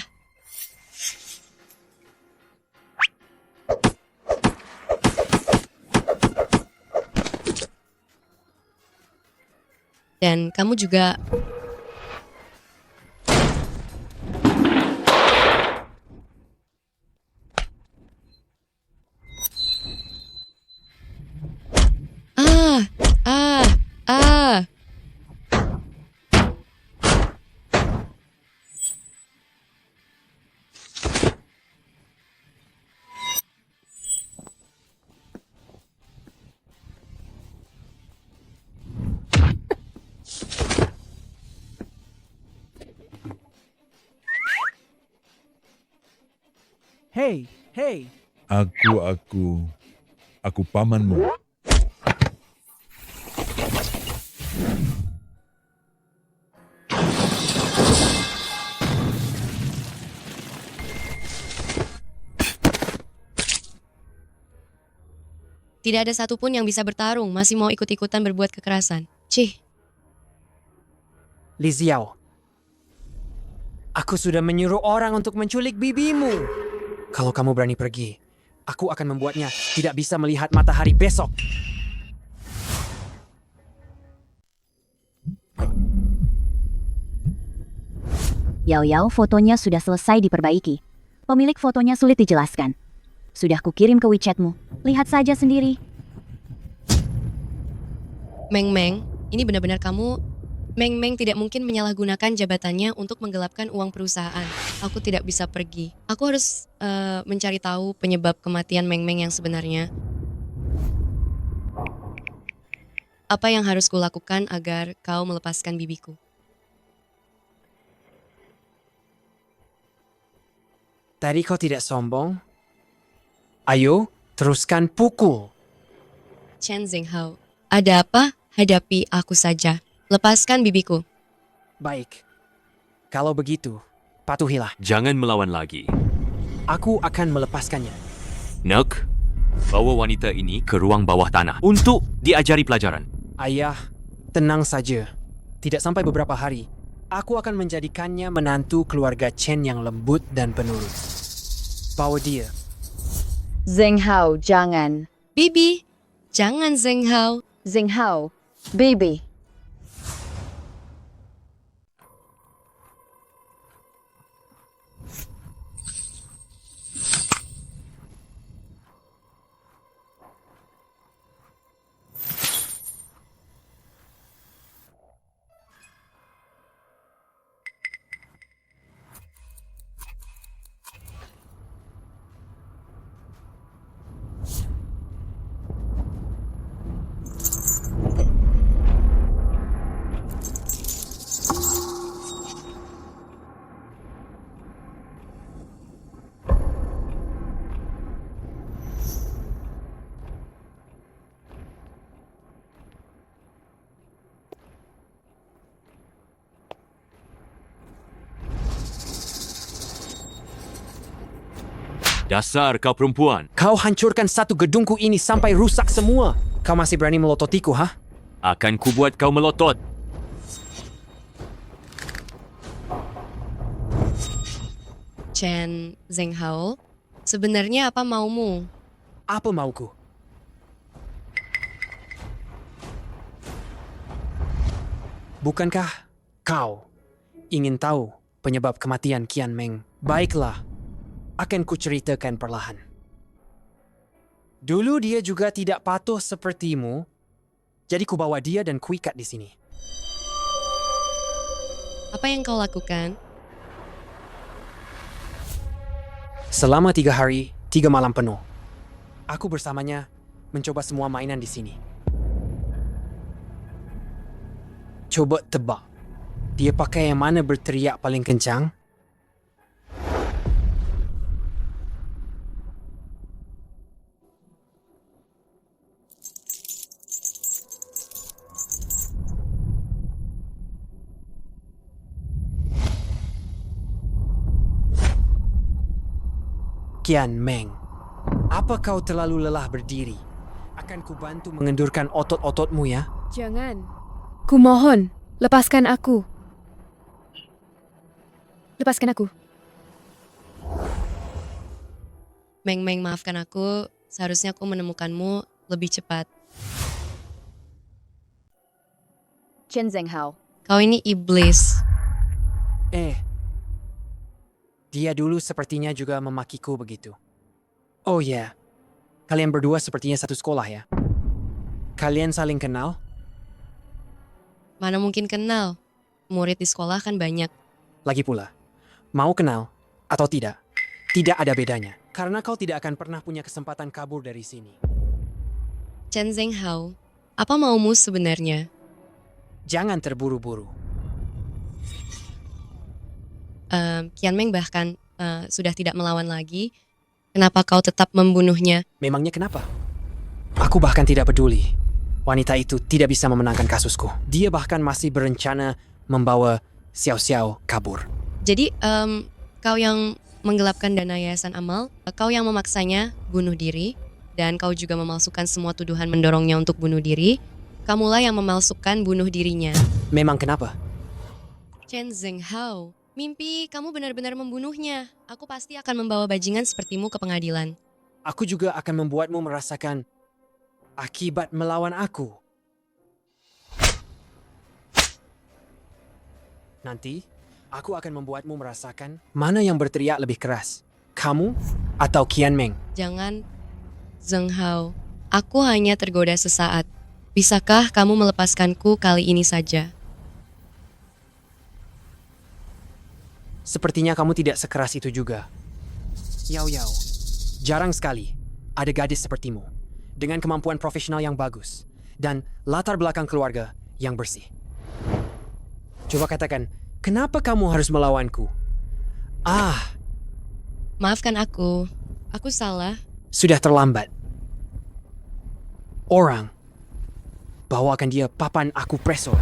Dan kamu juga... Ah, ah, ah. Hei, hei. Aku pamanmu. Tidak ada satupun yang bisa bertarung, masih mau ikut-ikutan berbuat kekerasan. Cih, Li Xiao, aku sudah menyuruh orang untuk menculik bibimu. Kalau kamu berani pergi, aku akan membuatnya tidak bisa melihat matahari besok. Yao, fotonya sudah selesai diperbaiki. Pemilik fotonya sulit dijelaskan. Sudah kukirim ke WeChatmu. Lihat saja sendiri. Meng, ini benar-benar kamu... Meng tidak mungkin menyalahgunakan jabatannya untuk menggelapkan uang perusahaan. Aku tidak bisa pergi. Aku harus mencari tahu penyebab kematian Meng yang sebenarnya. Apa yang harus kulakukan agar kau melepaskan bibiku? Tadi kau tidak sombong? Ayo, teruskan pukul. Chen Zhenghao, ada apa? Hadapi aku saja. Lepaskan bibiku. Baik. Kalau begitu, patuhilah. Jangan melawan lagi. Aku akan melepaskannya. Nek, bawa wanita ini ke ruang bawah tanah untuk diajari pelajaran. Ayah, tenang saja. Tidak sampai beberapa hari, aku akan menjadikannya menantu keluarga Chen yang lembut dan penurut. Bawa dia. Zhenghao, jangan. Bibi, jangan Zhenghao. Zhenghao, baby. Dasar kau perempuan. Kau hancurkan satu gedungku ini sampai rusak semua. Kau masih berani melototiku, ha? Akan kubuat kau melotot. Chen Zhenghao, sebenarnya apa maumu? Apa mauku? Bukankah kau ingin tahu penyebab kematian Qian Meng? Baiklah, akan kuceritakan perlahan. Dulu dia juga tidak patuh sepertimu, jadi kubawa dia dan kuikat di sini. Apa yang kau lakukan? Selama 3 hari, 3 malam penuh, aku bersamanya mencoba semua mainan di sini. Coba tebak, dia pakai yang mana berteriak paling kencang? Qian Meng, apa kau terlalu lelah berdiri? Akan kubantu mengendurkan otot-ototmu ya? Jangan. Kumohon, lepaskan aku. Lepaskan aku. Meng, maafkan aku. Seharusnya aku menemukanmu lebih cepat. Chen Zhenghao. Kau ini iblis. Dia dulu sepertinya juga memakiku begitu. Oh ya, kalian berdua sepertinya satu sekolah ya? Kalian saling kenal? Mana mungkin kenal? Murid di sekolah kan banyak. Lagi pula, mau kenal atau tidak, tidak ada bedanya. Karena kau tidak akan pernah punya kesempatan kabur dari sini. Chen Zhenghao, apa maumu sebenarnya? Jangan terburu-buru. Qianmeng bahkan sudah tidak melawan lagi. Kenapa kau tetap membunuhnya? Memangnya kenapa? Aku bahkan tidak peduli. Wanita itu tidak bisa memenangkan kasusku. Dia bahkan masih berencana membawa Xiao Xiao kabur. Jadi, kau yang menggelapkan dana yayasan amal, kau yang memaksanya bunuh diri, dan kau juga memalsukan semua tuduhan mendorongnya untuk bunuh diri. Kamulah yang memalsukan bunuh dirinya. Memang kenapa? Chen Zhenghao, mimpi kamu benar-benar membunuhnya. Aku pasti akan membawa bajingan sepertimu ke pengadilan. Aku juga akan membuatmu merasakan akibat melawan aku. Nanti, aku akan membuatmu merasakan mana yang berteriak lebih keras. Kamu atau Qianmeng? Jangan, Zhenghao. Aku hanya tergoda sesaat. Bisakah kamu melepaskanku kali ini saja? Sepertinya kamu tidak sekeras itu juga. Yao Yao, jarang sekali ada gadis sepertimu dengan kemampuan profesional yang bagus dan latar belakang keluarga yang bersih. Coba katakan, kenapa kamu harus melawanku? Maafkan aku. Aku salah. Sudah terlambat. Orang, bawakan dia papan aku preso.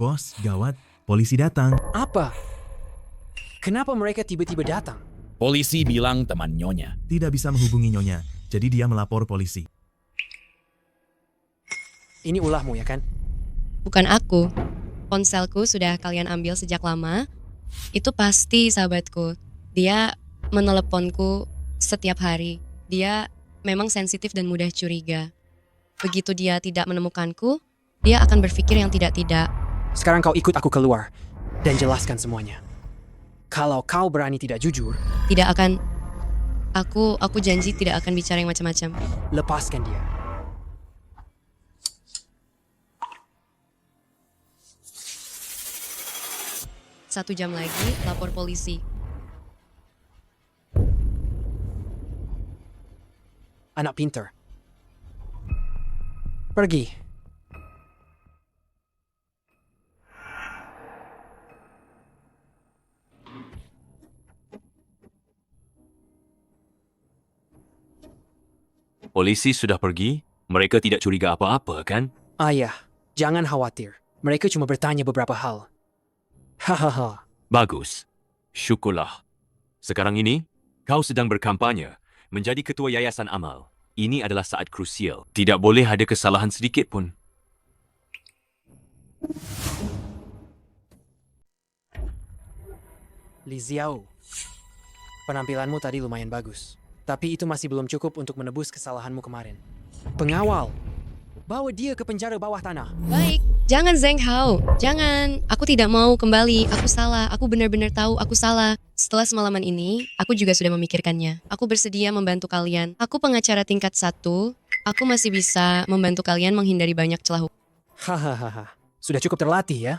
Bos, gawat. Polisi datang. Apa? Kenapa mereka tiba-tiba datang? Polisi bilang teman Nyonya tidak bisa menghubungi Nyonya, jadi dia melapor polisi. Ini ulahmu ya kan? Bukan aku. Ponselku sudah kalian ambil sejak lama. Itu pasti sahabatku. Dia meneleponku setiap hari. Dia memang sensitif dan mudah curiga. Begitu dia tidak menemukanku, dia akan berpikir yang tidak-tidak. Sekarang kau ikut aku keluar dan jelaskan semuanya. Kalau kau berani tidak jujur, Tidak akan. Aku janji tidak akan bicara yang macam-macam. lepaskan dia. Satu jam lagi, lapor polisi. Anak pintar. Pergi. Polisi sudah pergi? Mereka tidak curiga apa-apa, kan? Ayah, jangan khawatir. Mereka cuma bertanya beberapa hal. Hahaha. Bagus. Syukurlah. Sekarang ini, kau sedang berkampanye menjadi ketua yayasan amal. Ini adalah saat krusial. Tidak boleh ada kesalahan sedikit pun. Li Xiao, penampilanmu tadi lumayan bagus. Tapi itu masih belum cukup untuk menebus kesalahanmu kemarin. Pengawal, bawa dia ke penjara bawah tanah. Baik, jangan Zhenghao. Jangan. Aku tidak mau kembali. Aku salah. Aku benar-benar tahu aku salah. Setelah semalaman ini, aku juga sudah memikirkannya. Aku bersedia membantu kalian. Aku pengacara tingkat 1. Aku masih bisa membantu kalian menghindari banyak celah hukum. Hahaha. Sudah cukup terlatih ya?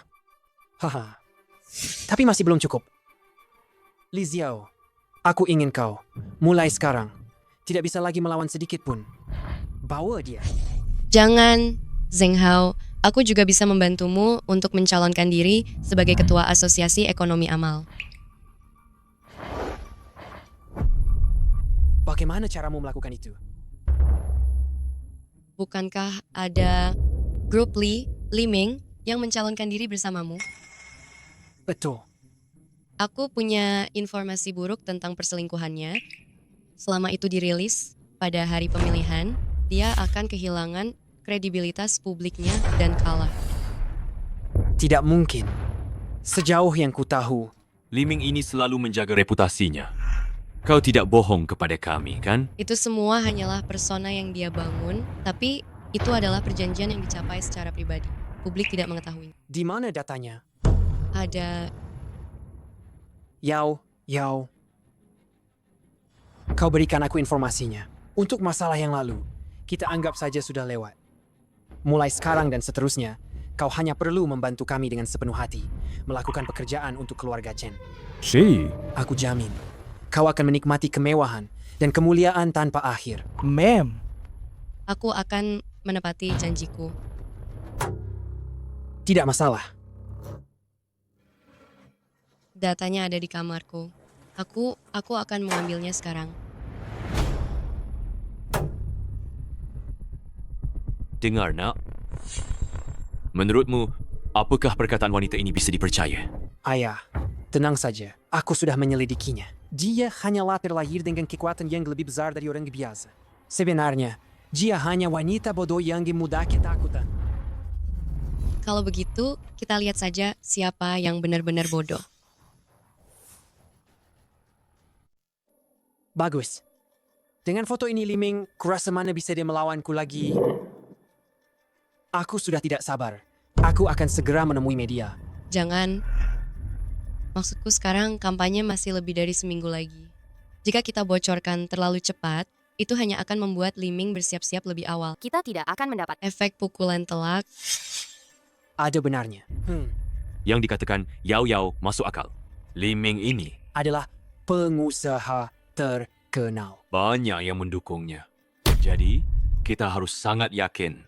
Haha. Tapi masih belum cukup. Li Xiao, aku ingin kau, mulai sekarang, tidak bisa lagi melawan sedikit pun. Bawa dia. Jangan, Zhenghao. Aku juga bisa membantumu untuk mencalonkan diri sebagai ketua asosiasi ekonomi amal. Bagaimana caramu melakukan itu? Bukankah ada grup Li Ming yang mencalonkan diri bersamamu? Betul. Aku punya informasi buruk tentang perselingkuhannya. Selama itu dirilis pada hari pemilihan, dia akan kehilangan kredibilitas publiknya dan kalah. Tidak mungkin. Sejauh yang ku tahu, Li Ming ini selalu menjaga reputasinya. Kau tidak bohong kepada kami, kan? Itu semua hanyalah persona yang dia bangun, tapi itu adalah perjanjian yang dicapai secara pribadi. Publik tidak mengetahui. Di mana datanya? Ada Yao. Kau berikan aku informasinya. Untuk masalah yang lalu, kita anggap saja sudah lewat. Mulai sekarang dan seterusnya, kau hanya perlu membantu kami dengan sepenuh hati, melakukan pekerjaan untuk keluarga Chen. Aku jamin, kau akan menikmati kemewahan dan kemuliaan tanpa akhir. Ma'am, Aku akan menepati janjiku. Tidak masalah. Datanya ada di kamarku. Aku akan mengambilnya sekarang. Dengar, nak. Menurutmu, apakah perkataan wanita ini bisa dipercaya? Ayah, tenang saja. Aku sudah menyelidikinya. Dia hanyalah terlahir dengan kekuatan yang lebih besar dari orang biasa. Sebenarnya, dia hanya wanita bodoh yang mudah ketakutan. Kalau begitu, kita lihat saja siapa yang benar-benar bodoh. Bagus. Dengan foto ini, Liming, kurasa mana bisa dia melawanku lagi. Aku sudah tidak sabar. Aku akan segera menemui media. Jangan. Maksudku sekarang kampanye masih lebih dari seminggu lagi. Jika kita bocorkan terlalu cepat, itu hanya akan membuat Liming bersiap-siap lebih awal. Kita tidak akan mendapat Efek pukulan telak. Ada benarnya. Yang dikatakan Yao masuk akal. Liming ini Adalah pengusaha terkenal. banyak yang mendukungnya. Jadi, kita harus sangat yakin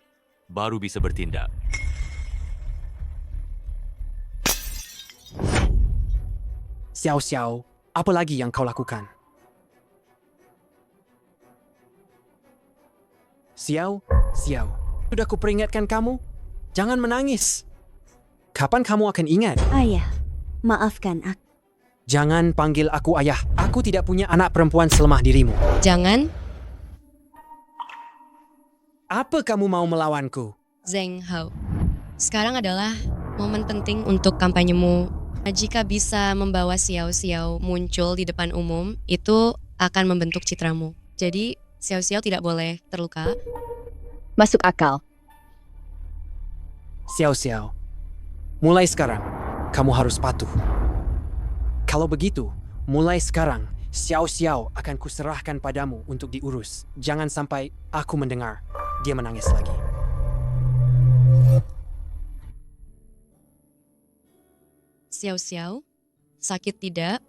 baru bisa bertindak. Xiao, apa lagi yang kau lakukan? Xiao, sudah kuperingatkan kamu? Jangan menangis. Kapan kamu akan ingat? Ayah, maafkan aku. Jangan panggil aku ayah. Aku tidak punya anak perempuan selemah dirimu. Jangan. Apa kamu mau melawanku? Zheng Hao. Sekarang adalah momen penting untuk kampanyemu. Jika bisa membawa Xiao muncul di depan umum, itu akan membentuk citramu. Jadi, Xiao tidak boleh terluka. Masuk akal. Xiao, mulai sekarang, kamu harus patuh. Kalau begitu, mulai sekarang, Xiao akan kuserahkan padamu untuk diurus. Jangan sampai aku mendengar dia menangis lagi. Xiao, sakit tidak?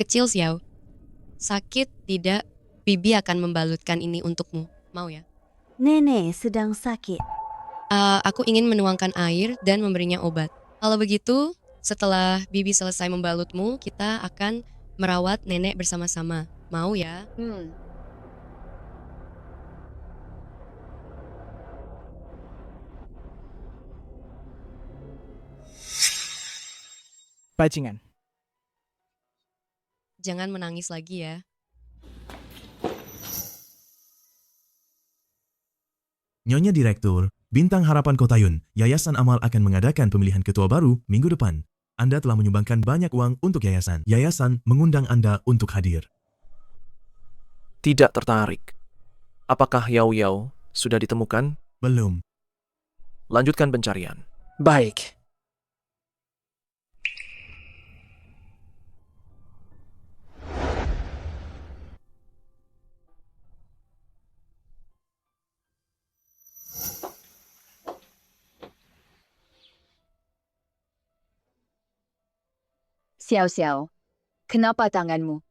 Kecil Xiao, sakit tidak? Bibi akan membalutkan ini untukmu. Mau ya? Nenek sedang sakit. Aku ingin menuangkan air dan memberinya obat. Kalau begitu, setelah Bibi selesai membalutmu, kita akan merawat nenek bersama-sama. Mau ya? bajingan. Jangan menangis lagi ya. Nyonya Direktur, Bintang Harapan Kotayun, Yayasan Amal akan mengadakan pemilihan ketua baru minggu depan. Anda telah menyumbangkan banyak uang untuk yayasan. Yayasan mengundang Anda untuk hadir. Tidak tertarik. Apakah Yao sudah ditemukan? Belum. Lanjutkan pencarian. Baik. Xiao, kenapa tanganmu?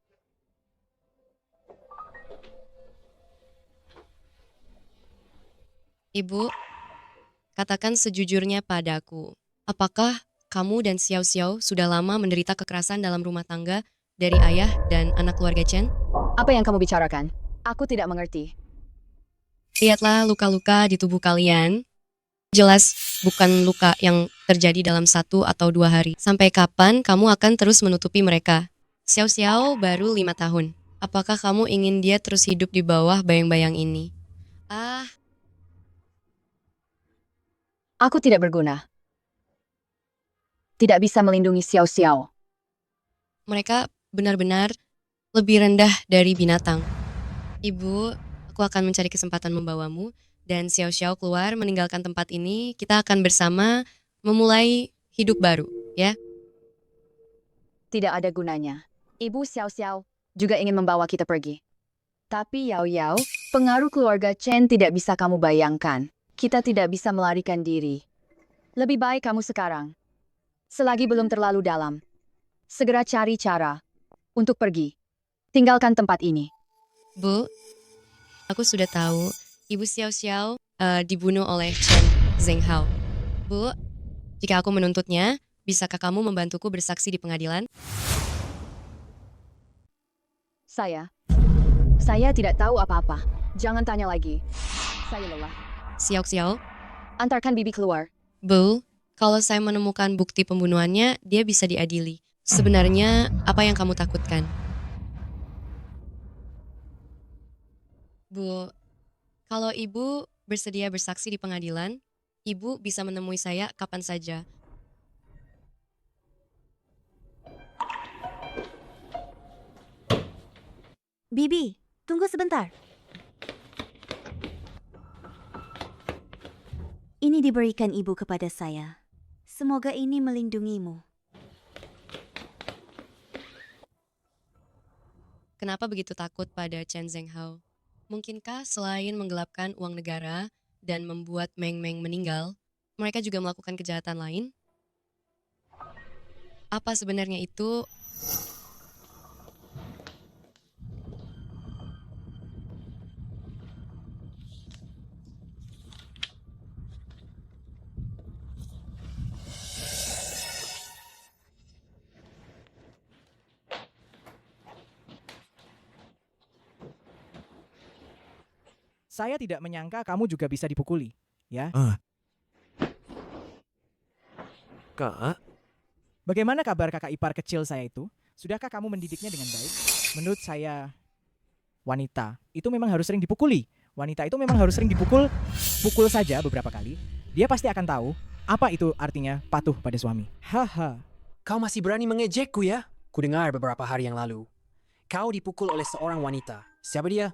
Ibu, katakan sejujurnya padaku. Apakah kamu dan Xiao sudah lama menderita kekerasan dalam rumah tangga dari ayah dan anak keluarga Chen? Apa yang kamu bicarakan? Aku tidak mengerti. Lihatlah luka-luka di tubuh kalian. Jelas bukan luka yang terjadi dalam 1 atau 2 hari. Sampai kapan kamu akan terus menutupi mereka? Xiao baru 5 tahun. Apakah kamu ingin dia terus hidup di bawah bayang-bayang ini? Aku tidak berguna. Tidak bisa melindungi Xiao. mereka benar-benar lebih rendah dari binatang. Ibu, aku akan mencari kesempatan membawamu dan Xiao Xiao keluar meninggalkan tempat ini. Kita akan bersama memulai hidup baru, ya. Tidak ada gunanya. Ibu Xiao Xiao juga ingin membawa kita pergi. Tapi Yao Yao, pengaruh keluarga Chen tidak bisa kamu bayangkan. Kita tidak bisa melarikan diri. Lebih baik kamu sekarang, selagi belum terlalu dalam, segera cari cara untuk pergi. Tinggalkan tempat ini. Bu, aku sudah tahu Ibu Xiao Xiao dibunuh oleh Chen Zhenghao. Bu, jika aku menuntutnya, bisakah kamu membantuku bersaksi di pengadilan? Saya tidak tahu apa-apa. Jangan tanya lagi. Saya lelah. Xiao Xiao, Antarkan Bibi keluar. Bu, kalau saya menemukan bukti pembunuhannya, dia bisa diadili. Sebenarnya, apa yang kamu takutkan? Bu, kalau Ibu bersedia bersaksi di pengadilan, Ibu bisa menemui saya kapan saja. Bibi, tunggu sebentar. Ini diberikan ibu kepada saya. Semoga ini melindungimu. Kenapa begitu takut pada Chen Zhenghao? Mungkinkah selain menggelapkan uang negara dan membuat Meng Meng meninggal, mereka juga melakukan kejahatan lain? Apa sebenarnya itu? Saya tidak menyangka kamu juga bisa dipukuli, ya. Kak, Bagaimana kabar kakak ipar kecil saya itu? Sudahkah kamu mendidiknya dengan baik? Menurut saya, wanita itu memang harus sering dipukuli. Wanita itu memang harus sering dipukul, pukul saja beberapa kali. Dia pasti akan tahu apa itu artinya patuh pada suami. Haha. Kau masih berani mengejekku ya? Kudengar beberapa hari yang lalu. Kau dipukul oleh seorang wanita. Siapa dia?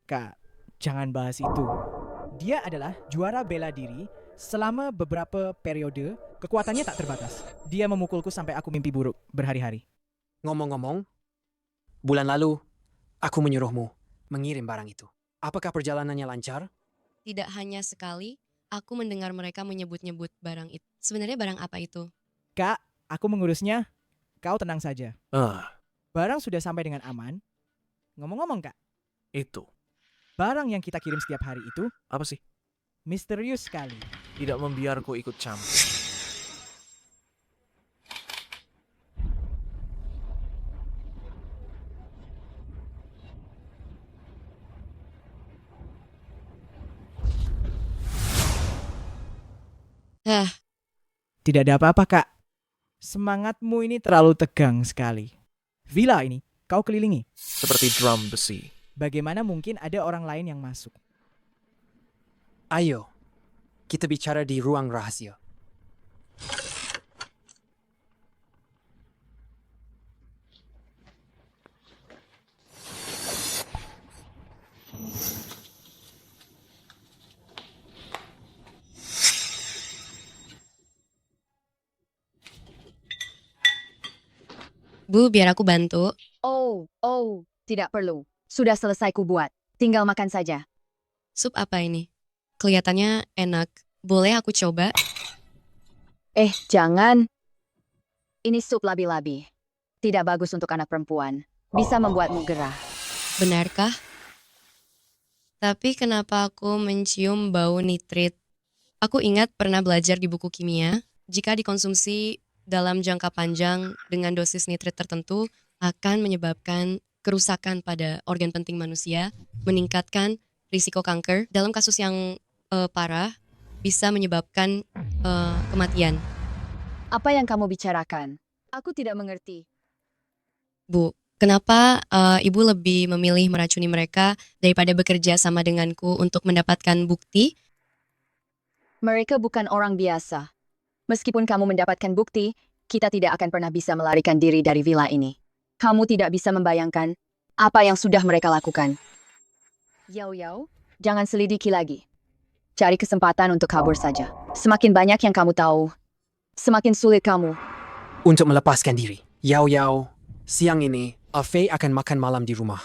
Kak, jangan bahas itu. Dia adalah juara bela diri selama beberapa periode. Kekuatannya tak terbatas. Dia memukulku sampai aku mimpi buruk berhari-hari. Ngomong-ngomong, bulan lalu aku menyuruhmu mengirim barang itu. Apakah perjalanannya lancar? Tidak hanya sekali, aku mendengar mereka menyebut-nyebut barang itu. Sebenarnya barang apa itu? Kak, aku mengurusnya. Kau tenang saja. Barang sudah sampai dengan aman. Ngomong-ngomong, Kak. Itu. Barang yang kita kirim setiap hari itu Apa sih? misterius sekali. Tidak membiarku ikut campur. Tidak ada apa-apa, Kak. Semangatmu ini terlalu tegang sekali. Villa ini, kau kelilingi. Seperti drum besi. Bagaimana mungkin ada orang lain yang masuk? Ayo, kita bicara di ruang rahasia. Bu, biar aku bantu. Oh, tidak perlu. Sudah selesai ku buat. Tinggal makan saja. Sup apa ini? Kelihatannya enak. Boleh aku coba? Jangan. Ini sup labi-labi. Tidak bagus untuk anak perempuan. Bisa membuatmu gerah. Benarkah? Tapi kenapa aku mencium bau nitrit? Aku ingat pernah belajar di buku kimia, jika dikonsumsi dalam jangka panjang dengan dosis nitrit tertentu akan menyebabkan kerusakan pada organ penting manusia, meningkatkan risiko kanker. Dalam kasus yang parah, bisa menyebabkan kematian. Apa yang kamu bicarakan? Aku tidak mengerti. Bu, kenapa Ibu lebih memilih meracuni mereka daripada bekerja sama denganku untuk mendapatkan bukti? Mereka bukan orang biasa. Meskipun kamu mendapatkan bukti, kita tidak akan pernah bisa melarikan diri dari villa ini. Kamu tidak bisa membayangkan apa yang sudah mereka lakukan. Yao Yao, jangan selidiki lagi. Cari kesempatan untuk kabur saja. Semakin banyak yang kamu tahu, semakin sulit kamu. Untuk melepaskan diri. Yao Yao, siang ini, Afei akan makan malam di rumah.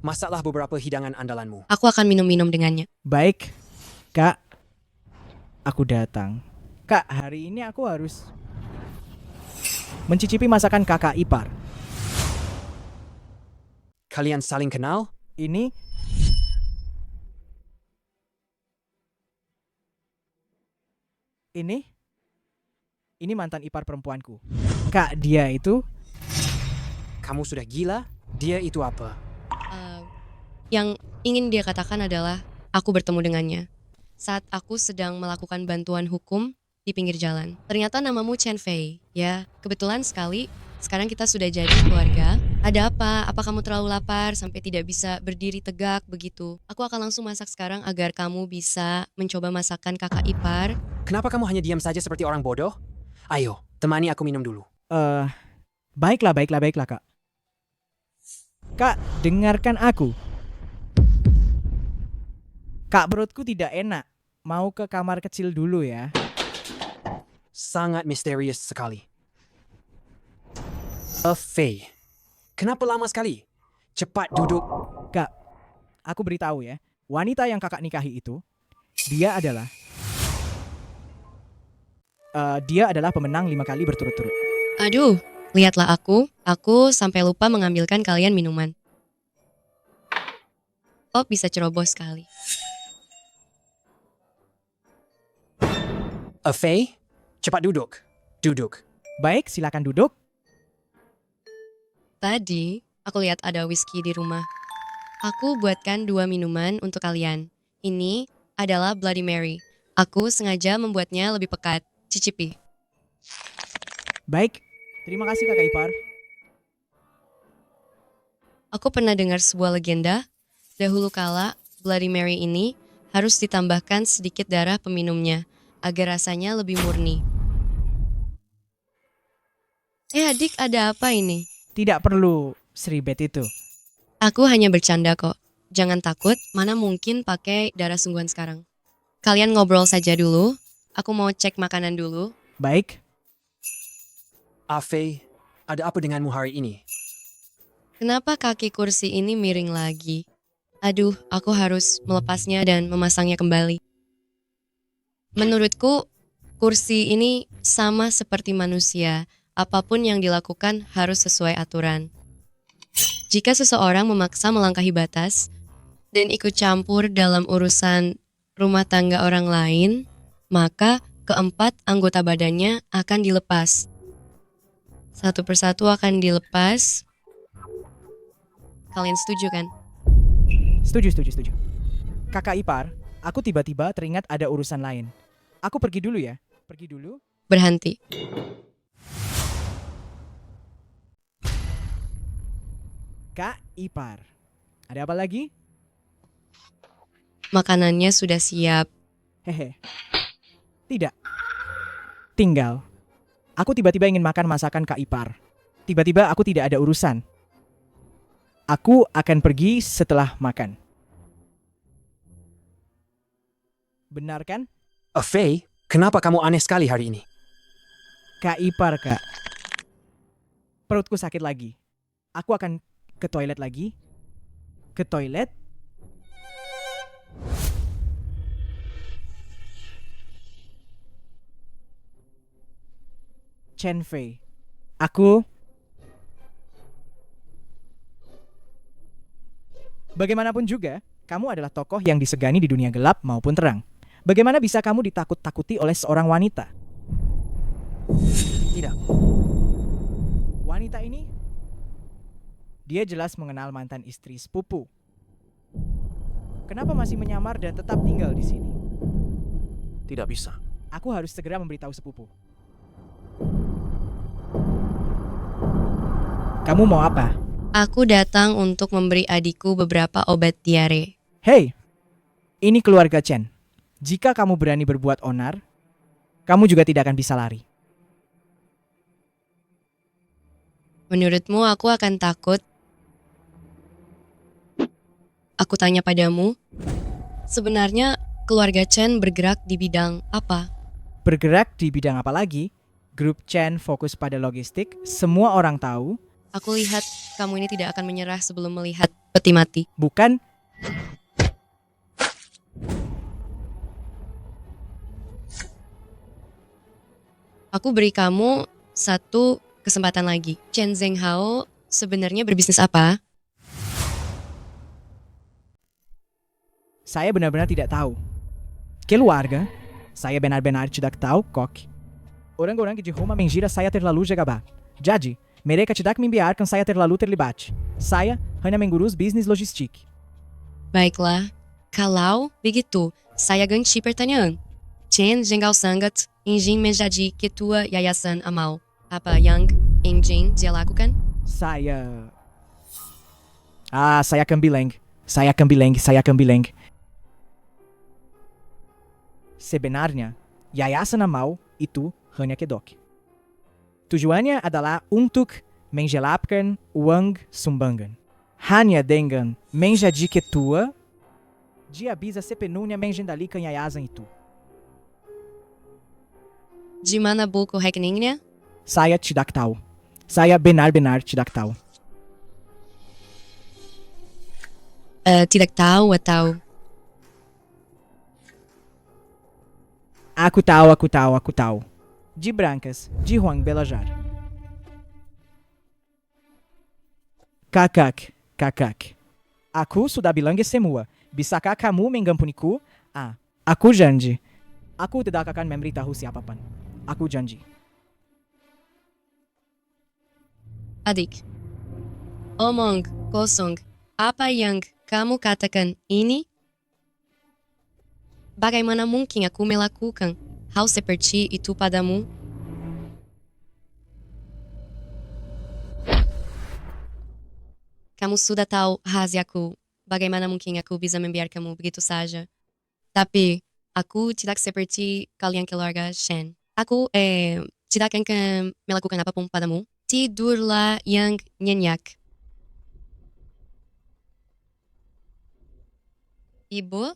Masaklah beberapa hidangan andalanmu. Aku akan minum-minum dengannya. Baik, Kak. Aku datang. Kak, hari ini aku harus mencicipi masakan kakak ipar. Kalian saling kenal? Ini mantan ipar perempuanku. Kak, dia itu... Kamu sudah gila? Dia itu apa? Yang ingin dia katakan adalah aku bertemu dengannya saat aku sedang melakukan bantuan hukum di pinggir jalan. Ternyata namamu Chen Fei. Ya, kebetulan sekali sekarang kita sudah jadi keluarga. Ada apa? Apa kamu terlalu lapar sampai tidak bisa berdiri tegak begitu? Aku akan langsung masak sekarang agar kamu bisa mencoba masakan kakak ipar. Kenapa kamu hanya diam saja seperti orang bodoh? Ayo, temani aku minum dulu. Baiklah, Kak. Kak, dengarkan aku. Kak, perutku tidak enak. Mau ke kamar kecil dulu ya. Sangat misterius sekali. Fei, kenapa lama sekali? Cepat duduk. Kak, aku beritahu ya. Wanita yang kakak nikahi itu, dia adalah pemenang 5 kali berturut-turut. Aduh, lihatlah aku sampai lupa mengambilkan kalian minuman. Oh, bisa ceroboh sekali. Fei, cepat duduk. Duduk. Baik, silakan duduk. Tadi, aku lihat ada whisky di rumah. Aku buatkan 2 minuman untuk kalian. Ini adalah Bloody Mary. Aku sengaja membuatnya lebih pekat. Cicipi. Baik, terima kasih kakak ipar. Aku pernah dengar sebuah legenda. Dahulu kala, Bloody Mary ini harus ditambahkan sedikit darah peminumnya agar rasanya lebih murni. Adik, ada apa ini? Tidak perlu seribet itu. Aku hanya bercanda kok. Jangan takut, mana mungkin pakai darah sungguhan sekarang. Kalian ngobrol saja dulu. Aku mau cek makanan dulu. Baik. Fei, ada apa denganmu hari ini? Kenapa kaki kursi ini miring lagi? Aduh, aku harus melepasnya dan memasangnya kembali. Menurutku, kursi ini sama seperti manusia. Apapun yang dilakukan harus sesuai aturan. Jika seseorang memaksa melangkahi batas dan ikut campur dalam urusan rumah tangga orang lain, maka keempat anggota badannya akan dilepas. Satu persatu akan dilepas. Kalian setuju kan? Setuju. Kakak ipar, aku tiba-tiba teringat ada urusan lain. Aku pergi dulu ya. Berhenti. Kak ipar, ada apa lagi? Makanannya sudah siap. Hehe. Tidak. Tinggal. Aku tiba-tiba ingin makan masakan Kak ipar. Tiba-tiba aku tidak ada urusan. Aku akan pergi setelah makan. Benar kan? Fei, kenapa kamu aneh sekali hari ini? Kak ipar, Kak. Perutku sakit lagi. Aku akan ke toilet lagi. Ke toilet. Chen Fei. Bagaimanapun juga, kamu adalah tokoh yang disegani di dunia gelap maupun terang. Bagaimana bisa kamu ditakut-takuti oleh seorang wanita? Tidak. Wanita ini, dia jelas mengenal mantan istri sepupu. Kenapa masih menyamar dan tetap tinggal di sini? Tidak bisa. Aku harus segera memberitahu sepupu. Kamu mau apa? Aku datang untuk memberi adikku beberapa obat diare. Hei, ini keluarga Chen. Jika kamu berani berbuat onar, kamu juga tidak akan bisa lari. Menurutmu aku akan takut? Aku tanya padamu, sebenarnya keluarga Chen bergerak di bidang apa? Bergerak di bidang apa lagi? Grup Chen fokus pada logistik, semua orang tahu. Aku lihat kamu ini tidak akan menyerah sebelum melihat peti mati. Bukan? Aku beri kamu satu kesempatan lagi. Chen Zhenghao sebenarnya berbisnis apa? Saya benar-benar tidak tahu. Keluarga, saya benar-benar tidak tahu kok. Orang-orang di rumah mengira saya terlalu gegabah. Jadi, mereka tidak membiarkan saya terlalu terlibat. Saya hanya mengurus bisnis logistik. Baiklah, kalau begitu, saya ganti pertanyaan. Chen Zhenghao sangat ingin menjadi ketua Yayasan Amal. Apa yang ingin dia lakukan? Saya akan bilang. Sebenarnya, Yayasan Amal itu hanya kedok. Tujuannya adalah untuk mengelapkan uang sumbangan. Hanya dengan menjadi ketua, dia bisa sepenuhnya mengendalikan yayasan itu. Di mana buku rekeningnya? Saya tidak tahu. Saya benar-benar tidak tahu. Tidak tahu atau... Aku tahu. De Brancas, de Juan Belajar. Kakak. Aku sudah bilang semua. Bisakah kamu mengampuniku? Aku janji. Aku tidak akan memberitahu siapapun. Aku janji. Adik, omong kosong. Apa yang kamu katakan ini? Bagaimana mungkin aku melakukan hal seperti itu padamu? Kamu sudah tahu rahasiaku. Bagaimana mungkin aku bisa membiarkanmu begitu saja? Tapi aku tidak seperti kalian keluarga Shen. Aku tidak akan melakukan apapun padamu. Tidurlah yang nyenyak. Ibu?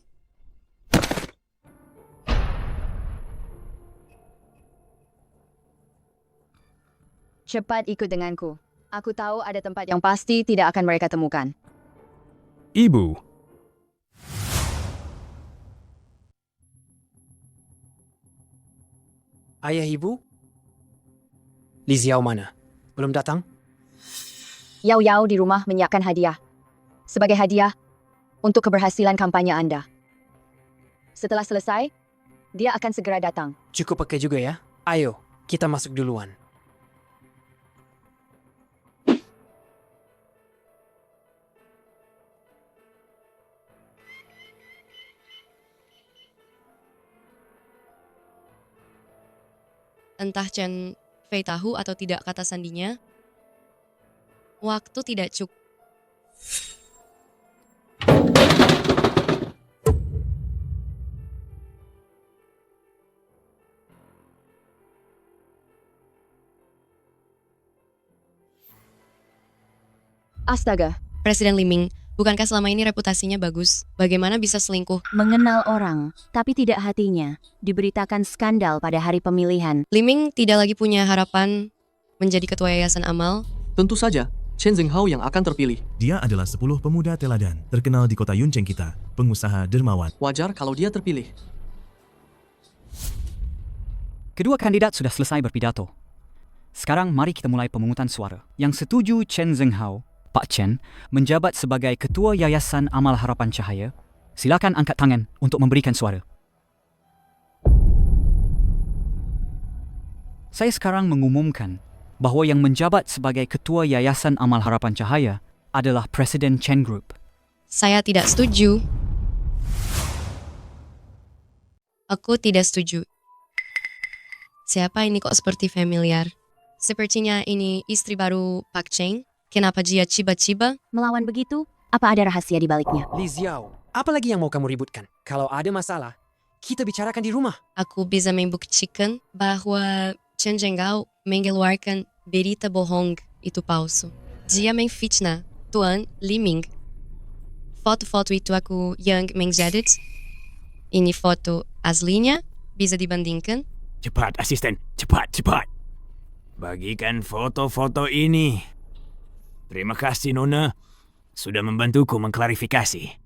Cepat ikut denganku. Aku tahu ada tempat yang pasti tidak akan mereka temukan. Ibu, Ayah ibu? Li Xiao mana? Belum datang? Yao Yao di rumah menyiapkan hadiah. Sebagai hadiah untuk keberhasilan kampanye Anda. Setelah selesai, dia akan segera datang. Cukup pakai juga ya. Ayo, kita masuk duluan. Entah Chen Fei tahu atau tidak kata sandinya, waktu tidak cukup. Astaga. Presiden Liming, bukankah selama ini reputasinya bagus? Bagaimana bisa selingkuh? Mengenal orang, tapi tidak hatinya. Diberitakan skandal pada hari pemilihan. Liming tidak lagi punya harapan menjadi ketua Yayasan Amal. Tentu saja, Chen Zhenghao yang akan terpilih. Dia adalah 10 pemuda teladan, terkenal di kota Yuncheng kita, pengusaha dermawan. Wajar kalau dia terpilih. Kedua kandidat sudah selesai berpidato. Sekarang mari kita mulai pemungutan suara. Yang setuju Chen Zhenghao, Pak Chen, menjabat sebagai Ketua Yayasan Amal Harapan Cahaya, silakan angkat tangan untuk memberikan suara. Saya sekarang mengumumkan bahawa yang menjabat sebagai Ketua Yayasan Amal Harapan Cahaya adalah Presiden Chen Group. Saya tidak setuju. Aku tidak setuju. Siapa ini kok seperti familiar? Sepertinya ini istri baru Pak Chen. Kenapa dia ciba-ciba? Melawan begitu, apa ada rahasia di baliknya? Li Xiao, apa lagi yang mau kamu ributkan? Kalau ada masalah, kita bicarakan di rumah. Aku bisa membuktikan bahwa Chen Zhenghao mengeluarkan berita bohong itu palsu. Dia memfitnah Tuan Liming. Foto-foto itu aku yang menjadit. Ini foto aslinya, bisa dibandingkan. Cepat, asisten. Cepat. Bagikan foto-foto ini. Terima kasih, Nona. Sudah membantuku mengklarifikasi.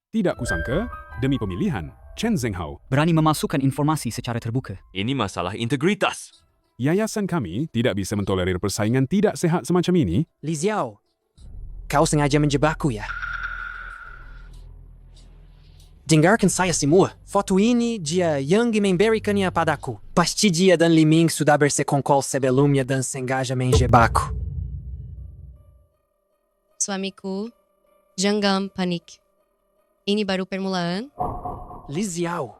Tidak kusangka, demi pemilihan, Chen Zhenghao, Berani memasukkan informasi secara terbuka. Ini masalah integritas. yayasan kami tidak bisa mentolerir persaingan tidak sehat semacam ini. Li Xiao, kau sengaja menjebakku ya? Dengarkan saya semua. Foto ini dia yang memberikannya padaku. Pasti dia dan Li Ming sudah bersekongkol sebelumnya dan sengaja menjebakku. Suamiku, jangan panik. Ini baru permulaan. Li Xiao,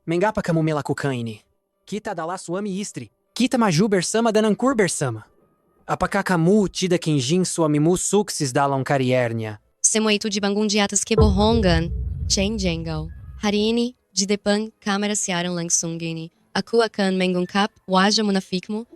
mengapa kamu melakukan ini? Kita adalah suami istri. Kita maju bersama dan angkur bersama. Apakah kamu tidak ingin suamimu sukses dalam karirnya? Semua itu dibangun di atas kebohongan. Chen Zhenghao. Hari ini, di depan kamera siaran langsung gini. Aku akan mengungkap wajah munafikmu.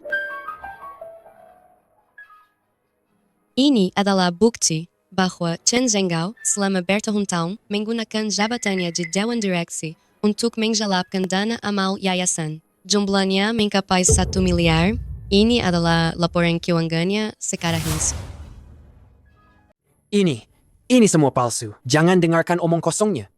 Ini adalah bukti bahwa Chen Zhenghao selama bertahun-tahun menggunakan jabatannya di Dewan Direksi untuk menjalapkan dana amal yayasan. Jumlahnya mencapai 1 miliar. Ini adalah laporan keuangannya sekarang ini. Ini semua palsu. Jangan dengarkan omong kosongnya.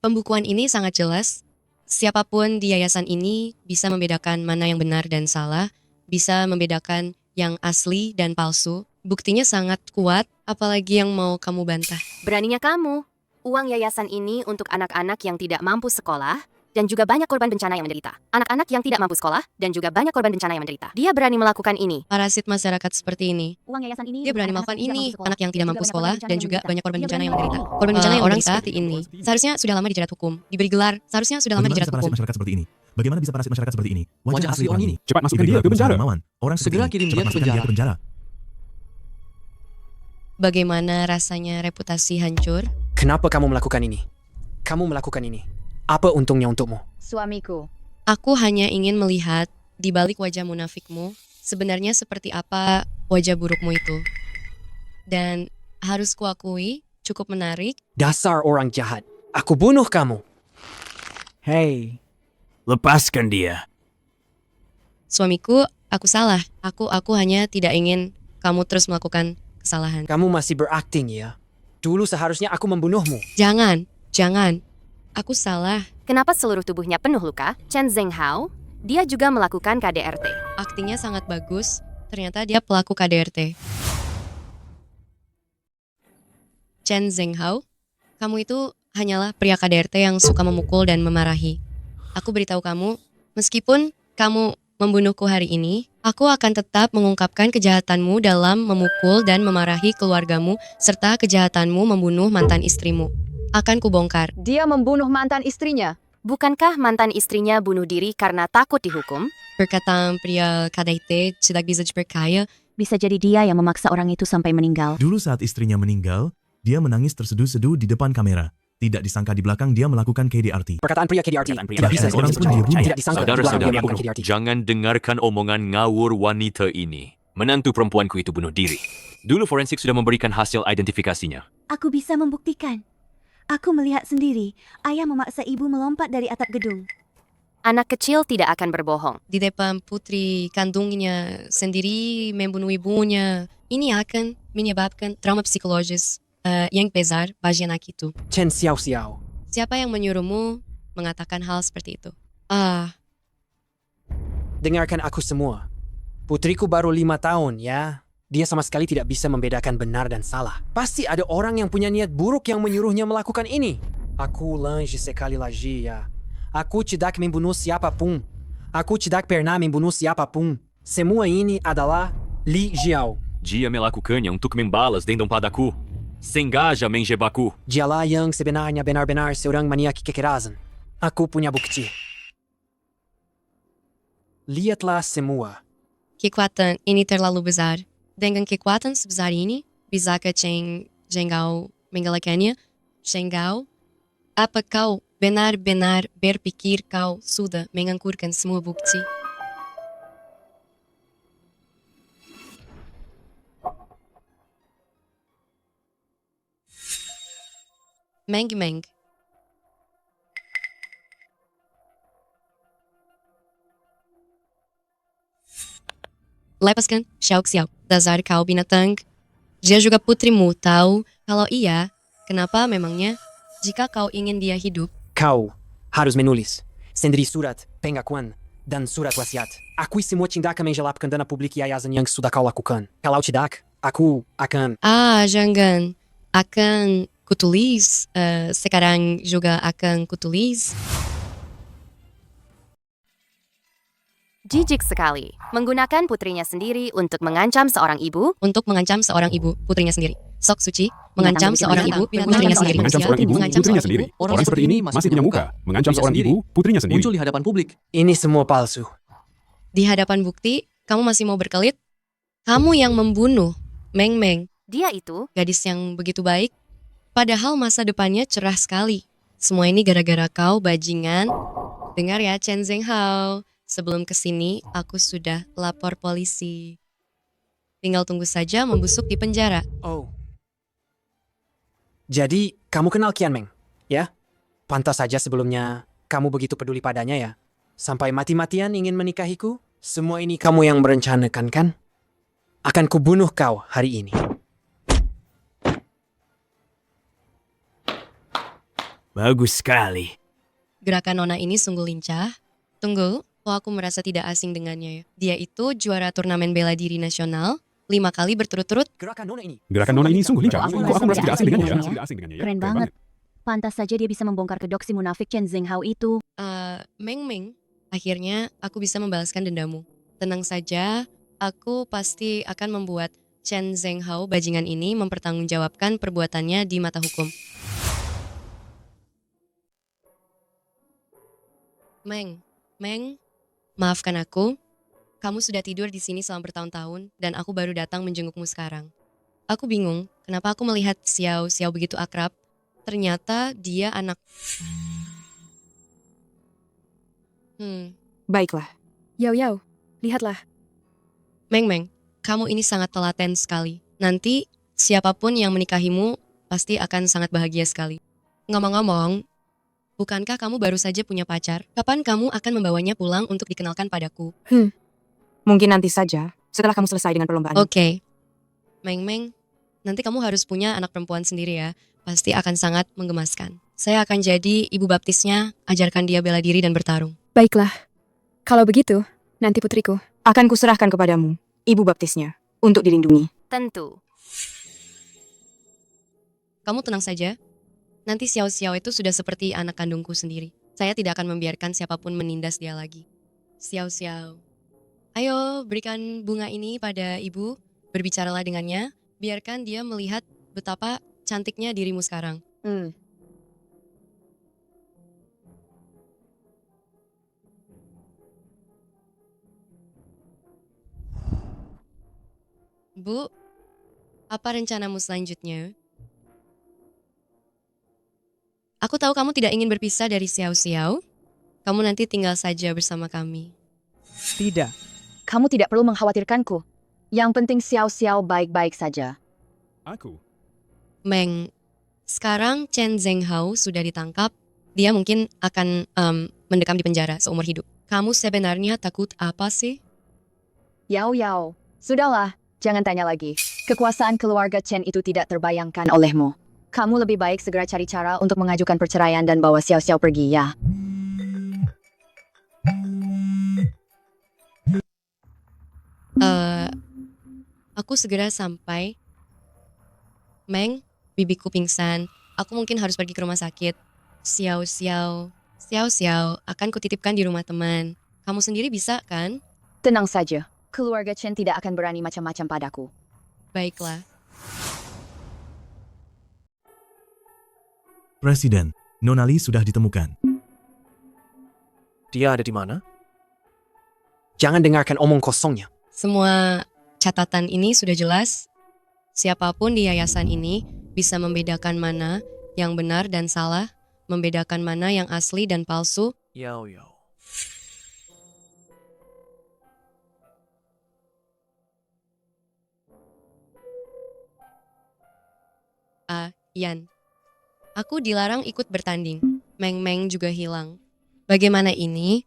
Pembukuan ini sangat jelas. Siapapun di yayasan ini bisa membedakan mana yang benar dan salah, bisa membedakan yang asli dan palsu. Buktinya sangat kuat, apalagi yang mau kamu bantah. Beraninya kamu. Uang yayasan ini untuk anak-anak yang tidak mampu sekolah, dan juga banyak korban bencana yang menderita. Anak-anak yang tidak mampu sekolah, dan juga banyak korban bencana yang menderita. Dia berani melakukan ini. Parasit masyarakat seperti ini. Uang yayasan ini Dia berani melakukan ini. Anak yang tidak mampu sekolah, dan juga banyak korban bencana yang menderita. menderita. Korban bencana yang Orang menderita seperti ini. Seharusnya sudah lama dijerat hukum. Diberi gelar, seharusnya sudah lama Bagaimana dijerat bisa parasit hukum. masyarakat seperti ini? Bagaimana bisa parasit masyarakat seperti ini? Wajah asli orang ini. Cepat masukkan dia ke penjara. Orang seperti Segera ini, kirim cepat dia ke masukkan penjara. penjara. Bagaimana rasanya reputasi hancur? Kenapa kamu melakukan ini? Kamu melakukan ini. Apa untungnya untukmu? Suamiku, Aku hanya ingin melihat di balik wajah munafikmu sebenarnya seperti apa wajah burukmu itu. Dan harus kuakui cukup menarik. Dasar orang jahat. Aku bunuh kamu. Hey, Lepaskan dia. Suamiku, aku salah. Aku hanya tidak ingin kamu terus melakukan kesalahan. Kamu masih berakting ya? Dulu seharusnya aku membunuhmu. Jangan. Aku salah. Kenapa seluruh tubuhnya penuh luka? Chen Zhenghao, dia juga melakukan KDRT. Aktingnya sangat bagus. Ternyata dia pelaku KDRT. Chen Zhenghao, kamu itu hanyalah pria KDRT yang suka memukul dan memarahi. Aku beritahu kamu, meskipun kamu membunuhku hari ini, aku akan tetap mengungkapkan kejahatanmu dalam memukul dan memarahi keluargamu serta kejahatanmu membunuh mantan istrimu. Akan kubongkar. dia membunuh mantan istrinya. Bukankah mantan istrinya bunuh diri karena takut dihukum? Perkataan pria KDRT tidak bisa dipercaya. Bisa jadi dia yang memaksa orang itu sampai meninggal. Dulu saat istrinya meninggal, dia menangis terseduh-seduh di depan kamera. Tidak disangka di belakang dia melakukan KDRT. Perkataan pria KDRT. Tidak bisa seorang pun dia bunuh. Tidak disangka di belakang dia Saudara-saudara, melakukan KDRT. jangan dengarkan omongan ngawur wanita ini. Menantu perempuanku itu bunuh diri. Dulu forensik sudah memberikan hasil identifikasinya. Aku bisa membuktikan. Aku melihat sendiri, ayah memaksa ibu melompat dari atap gedung. Anak kecil tidak akan berbohong. Di depan putri kandungnya sendiri membunuh ibunya. Ini akan menyebabkan trauma psikologis yang besar bagi anak itu. Chen Xiao. Siapa yang menyuruhmu mengatakan hal seperti itu? Dengarkan aku semua. Putriku baru 5 tahun ya. Dia sama sekali tidak bisa membedakan benar dan salah. Pasti ada orang yang punya niat buruk yang menyuruhnya melakukan ini. Aku ulangi sekali lagi ya. Aku tidak membunuh siapapun. Aku tidak pernah membunuh siapapun. Semua ini adalah Li Xiao. Dia melakukannya untuk membalas dendam padaku. Sengaja menjebakku. Dialah yang sebenarnya benar-benar seorang maniak kekerasan. Aku punya bukti. Lihatlah semua. Kekuatan ini terlalu besar. Dengan kekuatan sebesar ini, bisakah Chen Zhenghao menggalakannya? Zhenghao, apa kau benar-benar berpikir kau sudah mengangkurkan semua bukti? Meng Meng. Lepaskan Xiao Xiao. Dasar kau binatang. Dia juga putrimu, tahu? Kalau iya, kenapa memangnya? Jika kau ingin dia hidup, Kau harus menulis sendiri surat pengakuan dan surat wasiat. Akui semua tindakan mengelapkan dana publik yayasan yang sudah kau lakukan. Kalau tidak, aku akan... jangan. Akan kutulis. Sekarang juga akan kutulis. Jijik sekali. Menggunakan putrinya sendiri untuk mengancam seorang ibu. Untuk mengancam seorang ibu, putrinya sendiri. Sok Suci, mengancam Binatang seorang begitu ibu, binatang. putrinya sendiri. Mengancam seorang ibu, putrinya sendiri. Orang seperti ini masih punya muka. Mengancam seorang ibu, putrinya sendiri. Muncul di hadapan publik. Ini semua palsu. Di hadapan bukti, kamu masih mau berkelit? Kamu yang membunuh Meng Meng. Dia itu Gadis yang begitu baik. Padahal masa depannya cerah sekali. Semua ini gara-gara kau, bajingan. Dengar ya, Chen Zhenghao. Sebelum kesini, aku sudah lapor polisi. Tinggal tunggu saja membusuk di penjara. Oh. Jadi, kamu kenal Qian Meng, ya? Pantas saja sebelumnya kamu begitu peduli padanya ya. Sampai mati-matian ingin menikahiku? Semua ini kamu yang merencanakan kan? Akan kubunuh kau hari ini. Bagus sekali. Gerakan Nona ini sungguh lincah. Tunggu, kok aku merasa tidak asing dengannya ya. Dia itu juara turnamen bela diri nasional 5 kali berturut-turut. Gerakan Nona ini sungguh lincah. Aku Kok aku merasa tidak asing dengannya ya? dengannya. Tidak asing dengannya ya? Keren banget. Pantas saja dia bisa membongkar kedok si munafik Chen Zhenghao itu. Meng Meng, akhirnya aku bisa membalaskan dendamu. Tenang saja, aku pasti akan membuat Chen Zhenghao bajingan ini mempertanggungjawabkan perbuatannya di mata hukum. Meng, maafkan aku. Kamu sudah tidur di sini selama bertahun-tahun dan aku baru datang menjengukmu sekarang. Aku bingung, kenapa aku melihat Xiao Xiao begitu akrab. Ternyata dia anak... Baiklah. Yao Yao, lihatlah. Meng, kamu ini sangat telaten sekali. Nanti siapapun yang menikahimu pasti akan sangat bahagia sekali. Ngomong-ngomong, bukankah kamu baru saja punya pacar? Kapan kamu akan membawanya pulang untuk dikenalkan padaku? Mungkin nanti saja, setelah kamu selesai dengan perlombaan. Oke. Meng, nanti kamu harus punya anak perempuan sendiri ya. Pasti akan sangat menggemaskan. Saya akan jadi ibu baptisnya, ajarkan dia bela diri dan bertarung. Baiklah. Kalau begitu, nanti putriku. Akan kuserahkan kepadamu, ibu baptisnya, untuk dilindungi. tentu. Kamu tenang saja. Nanti Xiao Xiao itu sudah seperti anak kandungku sendiri. Saya tidak akan membiarkan siapapun menindas dia lagi. Xiao Xiao. Ayo, berikan bunga ini pada ibu. Berbicaralah dengannya. Biarkan dia melihat betapa cantiknya dirimu sekarang. Bu, apa rencanamu selanjutnya? Aku tahu kamu tidak ingin berpisah dari Xiao Xiao. Kamu nanti tinggal saja bersama kami. Tidak. Kamu tidak perlu mengkhawatirkanku. Yang penting Xiao Xiao baik-baik saja. Aku. Meng, sekarang Chen Zhenghao sudah ditangkap. Dia mungkin akan mendekam di penjara seumur hidup. Kamu sebenarnya takut apa sih? Yao Yao, sudahlah, jangan tanya lagi. Kekuasaan keluarga Chen itu tidak terbayangkan olehmu. Kamu lebih baik segera cari cara untuk mengajukan perceraian dan bawa Xiao Xiao pergi ya. Aku segera sampai. Meng, bibiku pingsan. Aku mungkin harus pergi ke rumah sakit. Xiao Xiao akan kutitipkan di rumah teman. Kamu sendiri bisa kan? Tenang saja, keluarga Chen tidak akan berani macam-macam padaku. Baiklah. Presiden, Nonali sudah ditemukan. Dia ada di mana? Jangan dengarkan omong kosongnya. Semua catatan ini sudah jelas. Siapapun di yayasan ini bisa membedakan mana yang benar dan salah, membedakan mana yang asli dan palsu. Yao Yao. Yan. Aku dilarang ikut bertanding. Meng Meng juga hilang. Bagaimana ini?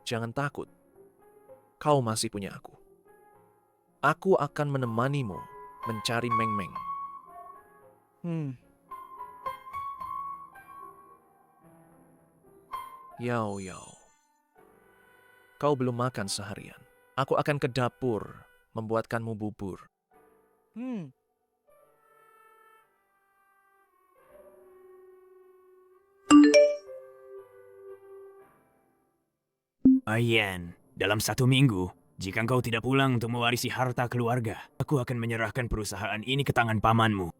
Jangan takut. Kau masih punya aku. Aku akan menemanimu mencari Meng Meng. Yao Yao. Kau belum makan seharian. Aku akan ke dapur membuatkanmu bubur. Ayan, dalam 1 minggu, jika engkau tidak pulang untuk mewarisi harta keluarga, aku akan menyerahkan perusahaan ini ke tangan pamanmu.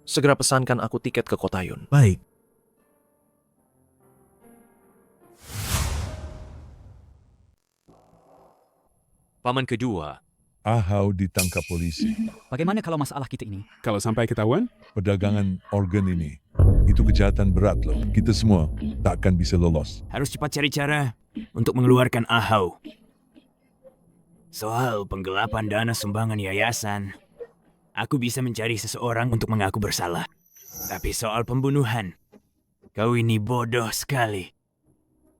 Segera pesankan aku tiket ke Kotayun. Baik. Paman kedua, Ahau ditangkap polisi. Bagaimana kalau masalah kita ini? Kalau sampai ketahuan, Perdagangan organ ini, itu kejahatan berat loh. Kita semua takkan bisa lolos. Harus cepat cari cara untuk mengeluarkan Ahau. Soal penggelapan dana sumbangan yayasan, aku bisa mencari seseorang untuk mengaku bersalah. Tapi soal pembunuhan, kau ini bodoh sekali.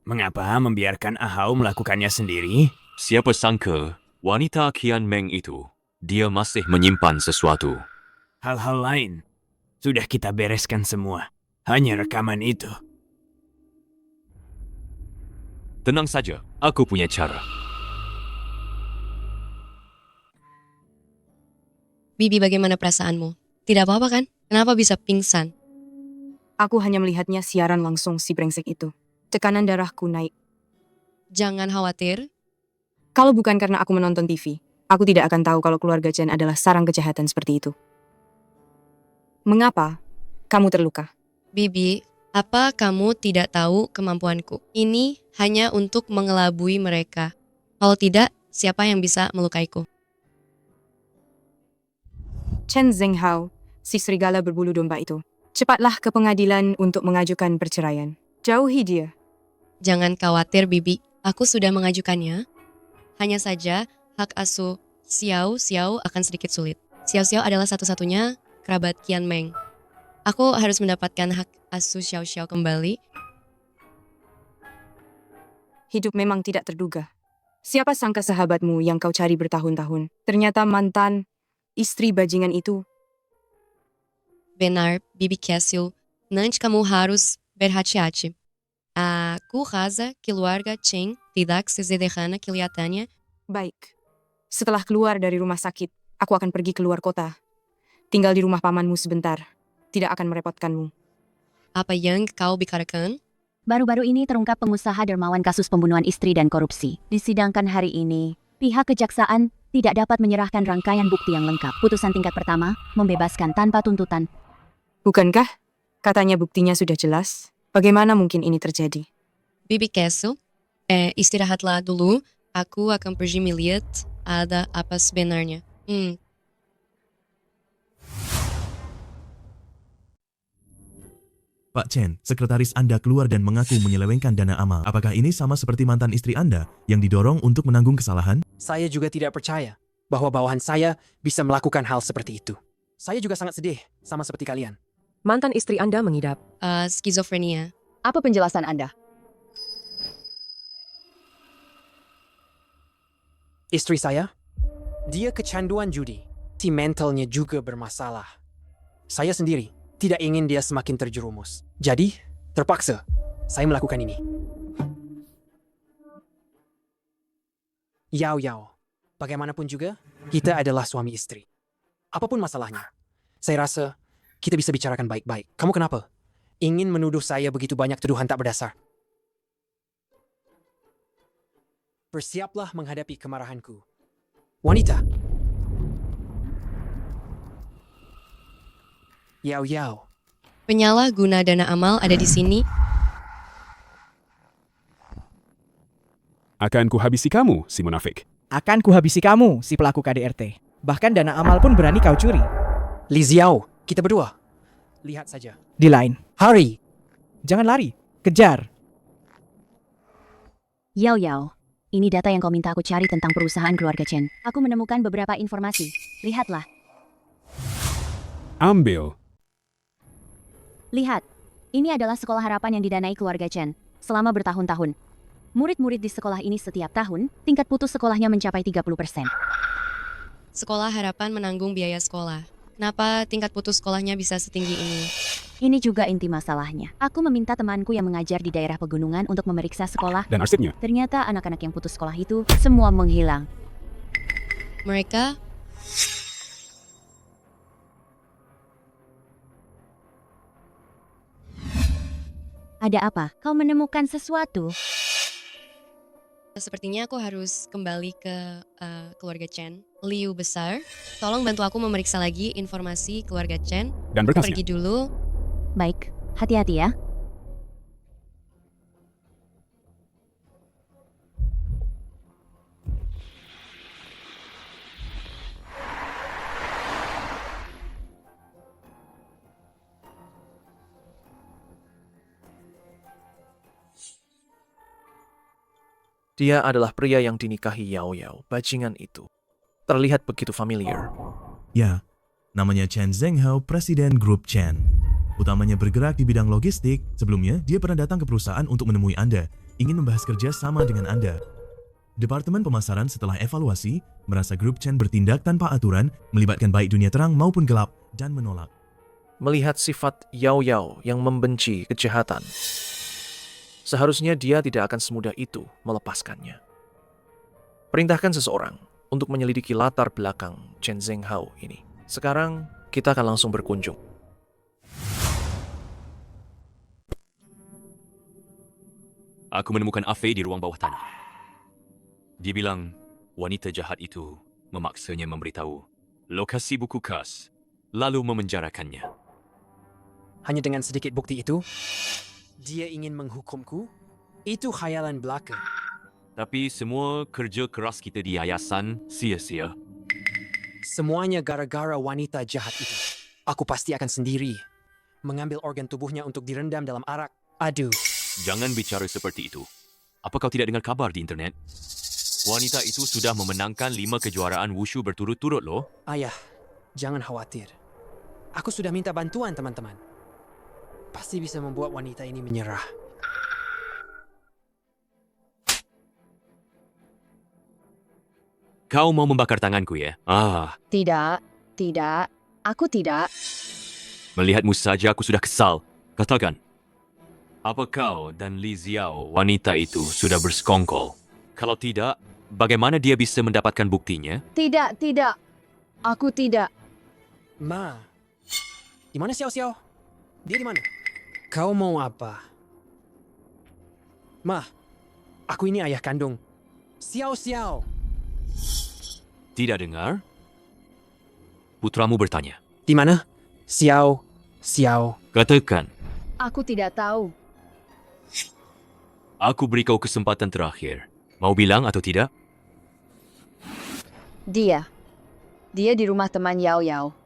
Mengapa membiarkan Ahau melakukannya sendiri? siapa sangka wanita Kian Meng itu, dia masih menyimpan sesuatu. Hal-hal lain sudah kita bereskan semua. Hanya rekaman itu. Tenang saja, aku punya cara. Bibi, bagaimana perasaanmu? Tidak apa-apa kan? Kenapa bisa pingsan? Aku hanya melihatnya siaran langsung si brengsek itu. Tekanan darahku naik. Jangan khawatir. Kalau bukan karena aku menonton TV, aku tidak akan tahu kalau keluarga Chen adalah sarang kejahatan seperti itu. Mengapa kamu terluka? Bibi, apa kamu tidak tahu kemampuanku? Ini hanya untuk mengelabui mereka. Kalau tidak, siapa yang bisa melukaiku? Chen Zhenghao, si serigala berbulu domba itu. Cepatlah ke pengadilan untuk mengajukan perceraian. Jauhi dia. Jangan khawatir, Bibi. Aku sudah mengajukannya. Hanya saja, hak asuh Xiao Xiao akan sedikit sulit. Xiao Xiao adalah satu-satunya kerabat Kian Meng. Aku harus mendapatkan hak asuh Xiao Xiao kembali. Hidup memang tidak terduga. Siapa sangka sahabatmu yang kau cari bertahun-tahun, ternyata mantan istri bajingan itu. Benar, Bibi Cassil. Nanti kamu harus berhati-hati. Aku rasa keluarga Chen tidak sesederhana kelihatannya. Baik. Setelah keluar dari rumah sakit, aku akan pergi keluar kota. Tinggal di rumah pamanmu sebentar. Tidak akan merepotkanmu. Apa yang kau bicarakan? Baru-baru ini terungkap pengusaha dermawan kasus pembunuhan istri dan korupsi. Disidangkan hari ini, pihak kejaksaan tidak dapat menyerahkan rangkaian bukti yang lengkap. Putusan tingkat pertama, membebaskan tanpa tuntutan. Bukankah? Katanya buktinya sudah jelas. Bagaimana mungkin ini terjadi? Bibi Castle, istirahatlah dulu. Aku akan pergi melihat ada apa sebenarnya. Pak Chen, sekretaris Anda keluar dan mengaku menyelewengkan dana amal. Apakah ini sama seperti mantan istri Anda yang didorong untuk menanggung kesalahan? Saya juga tidak percaya bahwa bawahan saya bisa melakukan hal seperti itu. Saya juga sangat sedih, sama seperti kalian. Mantan istri Anda mengidap skizofrenia. Apa penjelasan Anda? Istri saya, dia kecanduan judi. Si mentalnya juga bermasalah. Saya sendiri tidak ingin dia semakin terjerumus. Jadi, terpaksa saya melakukan ini. Yao Yao, bagaimanapun juga, kita adalah suami istri. Apapun masalahnya, saya rasa kita bisa bicarakan baik-baik. Kamu kenapa? Ingin menuduh saya begitu banyak tuduhan tak berdasar? Bersiaplah menghadapi kemarahanku. Wanita. Yao Yao. Penyalahguna dana amal ada di sini. Akan kuhabisi kamu, si munafik. Akan kuhabisi kamu, si pelaku KDRT. Bahkan dana amal pun berani kau curi. Li Xiao, kita berdua. Lihat saja. Di line. Hurry. Jangan lari. Kejar. Yao Yao, Ini data yang kau minta aku cari tentang perusahaan keluarga Chen. Aku menemukan beberapa informasi. Lihatlah. Ambil. Lihat. Ini adalah sekolah harapan yang didanai keluarga Chen selama bertahun-tahun. Murid-murid di sekolah ini setiap tahun, tingkat putus sekolahnya mencapai 30%. Sekolah harapan menanggung biaya sekolah. Kenapa tingkat putus sekolahnya bisa setinggi ini? Ini juga inti masalahnya. Aku meminta temanku yang mengajar di daerah pegunungan untuk memeriksa sekolah. Dan arsipnya? Ternyata anak-anak yang putus sekolah itu semua menghilang. Mereka Ada apa? Kau menemukan sesuatu? Sepertinya aku harus kembali ke keluarga Chen. Liu besar, tolong bantu aku memeriksa lagi informasi keluarga Chen. Dan berkasnya. Pergi dulu. Baik, hati-hati ya. Dia adalah pria yang dinikahi Yao Yao, bajingan itu. Terlihat begitu familiar. Ya, namanya Chen Zhenghao, Presiden Grup Chen. Utamanya bergerak di bidang logistik, sebelumnya dia pernah datang ke perusahaan untuk menemui Anda, ingin membahas kerja sama dengan Anda. Departemen pemasaran setelah evaluasi, merasa Grup Chen bertindak tanpa aturan, melibatkan baik dunia terang maupun gelap, dan menolak. Melihat sifat Yao Yao yang membenci kejahatan, seharusnya dia tidak akan semudah itu melepaskannya. Perintahkan seseorang untuk menyelidiki latar belakang Chen Zhenghao ini. Sekarang kita akan langsung berkunjung. Aku menemukan Afei di ruang bawah tanah. Dia bilang wanita jahat itu memaksanya memberitahu lokasi buku kas, lalu memenjarakannya. Hanya dengan sedikit bukti itu, dia ingin menghukumku? Itu khayalan belaka. Tapi semua kerja keras kita di yayasan sia-sia. Semuanya gara-gara wanita jahat itu. Aku pasti akan sendiri mengambil organ tubuhnya untuk direndam dalam arak. Aduh. Jangan bicara seperti itu. Apa kau tidak dengar kabar di internet? Wanita itu sudah memenangkan 5 kejuaraan wushu berturut-turut loh. Ayah, jangan khawatir. Aku sudah minta bantuan teman-teman. Pasti bisa membuat wanita ini menyerah. Kau mau membakar tanganku ya? Tidak. Aku tidak. Melihatmu saja aku sudah kesal. Katakan, apa kau dan Li Xiao, wanita itu, sudah bersekongkol? Kalau tidak, bagaimana dia bisa mendapatkan buktinya? Tidak. Aku tidak. Ma, di mana Xiao Xiao? Dia di mana? Kau mau apa? Ma, aku ini ayah kandung. Xiao Xiao. Tidak dengar? Putramu bertanya. Di mana? Xiao Xiao. Katakan. Aku tidak tahu. Aku beri kau kesempatan terakhir. Mau bilang atau tidak? Dia di rumah teman Yao Yao.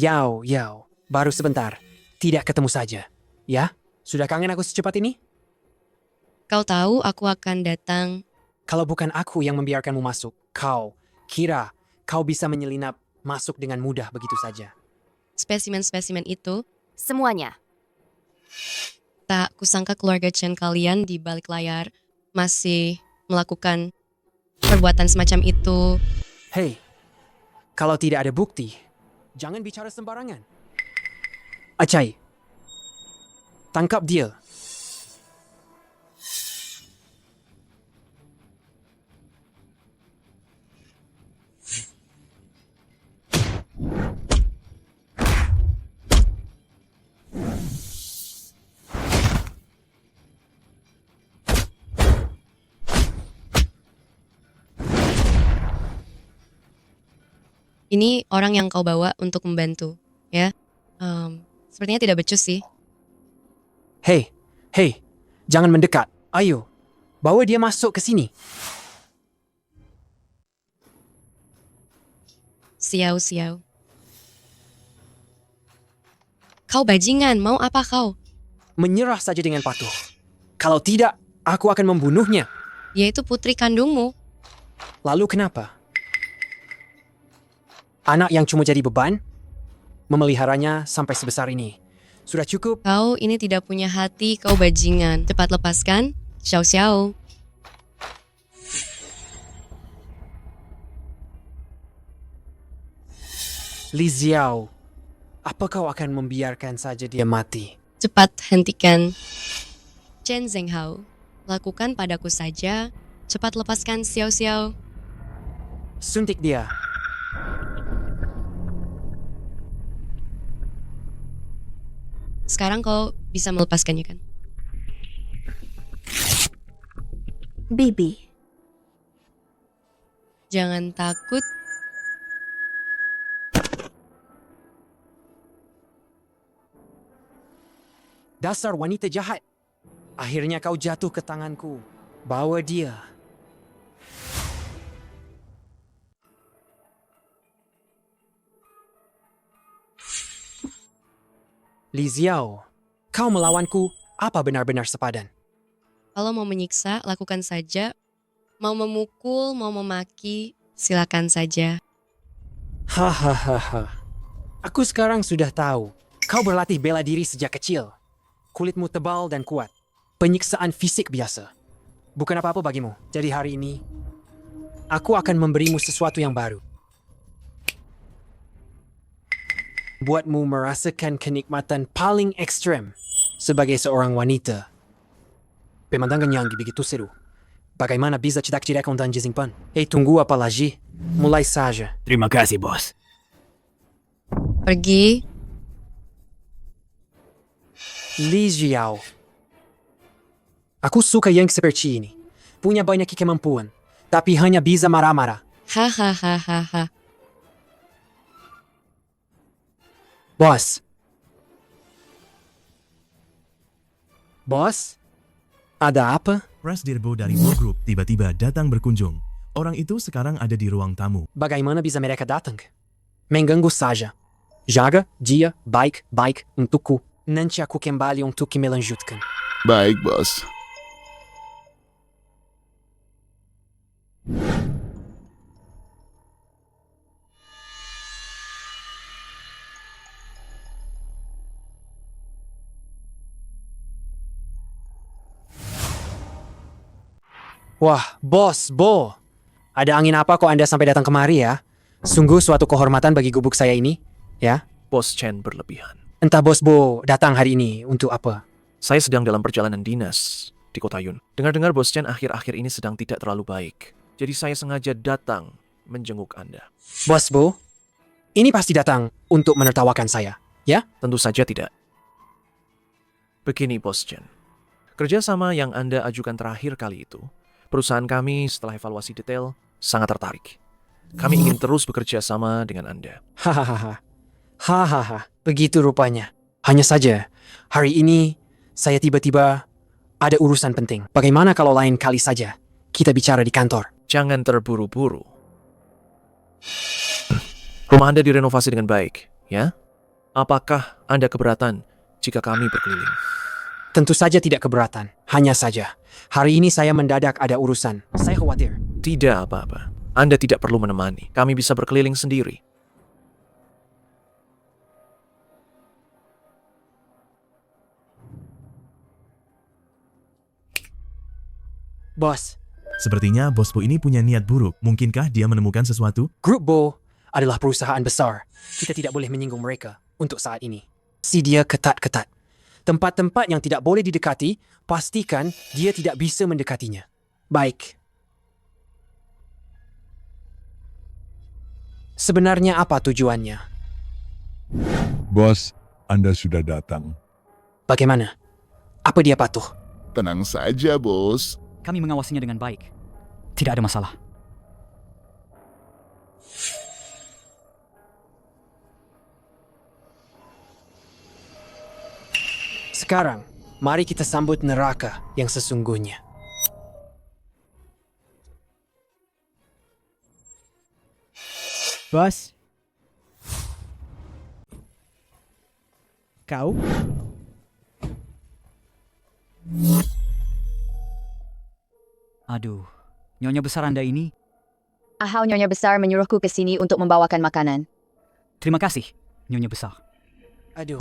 Yao, baru sebentar. Tidak ketemu saja. Ya? Sudah kangen aku secepat ini? Kau tahu aku akan datang. Kalau bukan aku yang membiarkanmu masuk, kau kira kau bisa menyelinap masuk dengan mudah begitu saja. Spesimen-spesimen itu semuanya. Tak kusangka keluarga Chen kalian di balik layar masih melakukan perbuatan semacam itu. Hei, kalau tidak ada bukti, jangan bicara sembarangan. Acai, tangkap dia. Ini orang yang kau bawa untuk membantu, ya. Sepertinya tidak becus sih. Hei, jangan mendekat. Ayo, bawa dia masuk ke sini. Siau. Kau bajingan, mau apa kau? Menyerah saja dengan patuh. Kalau tidak, aku akan membunuhnya. Dia itu putri kandungmu. Lalu kenapa? Anak yang cuma jadi beban, memeliharanya sampai sebesar ini. Sudah cukup. Kau ini tidak punya hati, kau bajingan. Cepat lepaskan. Xiao. Li Xiao, apa kau akan membiarkan saja dia mati? Cepat hentikan. Chen Zhenghao, lakukan padaku saja. Cepat lepaskan Xiao. Suntik dia. Sekarang kau bisa melepaskannya kan? Bibi. Jangan takut. Dasar wanita jahat. Akhirnya kau jatuh ke tanganku. Bawa dia. Li Xiao, kau melawanku apa benar-benar sepadan? Kalau mau menyiksa, lakukan saja. Mau memukul, mau memaki, silakan saja. Hahaha. Aku sekarang sudah tahu. Kau berlatih bela diri sejak kecil. Kulitmu tebal dan kuat. Penyiksaan fisik biasa. Bukan apa-apa bagimu. Jadi hari ini, aku akan memberimu sesuatu yang baru. Buatmu merasakan kenikmatan paling ekstrem sebagai seorang wanita. Pemandangan yang begitu seru. Bagaimana bisa tidak dan disimpan? Tunggu apa lagi? Mulai saja. Terima kasih, bos. Pergi. Li Xiao. Aku suka yang seperti ini. Punya banyak kemampuan, tapi hanya bisa marah-marah. Hahaha. Bos? Ada apa? Prasdirbo dari Bo Group tiba-tiba datang berkunjung. Orang itu sekarang ada di ruang tamu. Bagaimana bisa mereka datang? Mengganggu saja. Jaga dia baik-baik untukku. Nanti aku kembali untuk melanjutkan. Baik, bos. Wah, Bo. Ada angin apa kok Anda sampai datang kemari ya? Sungguh suatu kehormatan bagi gubuk saya ini, ya? Bos Chen berlebihan. Entah Bos Bo datang hari ini untuk apa? Saya sedang dalam perjalanan dinas di Kota Yun. Dengar-dengar Bos Chen akhir-akhir ini sedang tidak terlalu baik. Jadi saya sengaja datang menjenguk Anda. Bos Bo, ini pasti datang untuk menertawakan saya, ya? Tentu saja tidak. Begini Bos Chen, kerjasama yang Anda ajukan terakhir kali itu, perusahaan kami setelah evaluasi detail sangat tertarik. Kami ingin terus bekerja sama dengan Anda. Hahaha, begitu rupanya. Hanya saja, hari ini saya tiba-tiba ada urusan penting. Bagaimana kalau lain kali saja kita bicara di kantor? Jangan terburu-buru. Rumah Anda direnovasi dengan baik, ya? Apakah Anda keberatan jika kami berkeliling? Tentu saja tidak keberatan. Hanya saja, hari ini saya mendadak ada urusan. Saya khawatir. Tidak apa-apa. Anda tidak perlu menemani. Kami bisa berkeliling sendiri. Bos. Sepertinya bos Bo ini punya niat buruk. Mungkinkah dia menemukan sesuatu? Grup Bo adalah perusahaan besar. Kita tidak boleh menyinggung mereka untuk saat ini. Si dia ketat-ketat. Tempat-tempat yang tidak boleh didekati, pastikan dia tidak bisa mendekatinya. Baik. Sebenarnya apa tujuannya? Bos, Anda sudah datang. Bagaimana? Apa dia patuh? Tenang saja, bos. Kami mengawasinya dengan baik. Tidak ada masalah. Sekarang, mari kita sambut neraka yang sesungguhnya. Bos. Kau? Aduh, Nyonya besar Anda ini. Ahau Nyonya besar menyuruhku ke sini untuk membawakan makanan. Terima kasih, Nyonya besar. Aduh.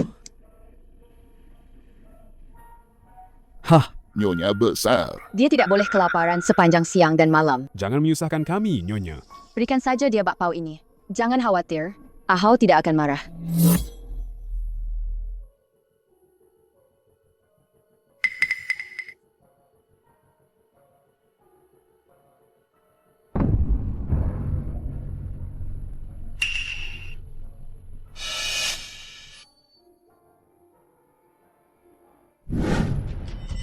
Hah, Nyonya besar. Dia tidak boleh kelaparan sepanjang siang dan malam. Jangan menyusahkan kami, Nyonya. Berikan saja dia bakpao ini. Jangan khawatir, Ahau tidak akan marah.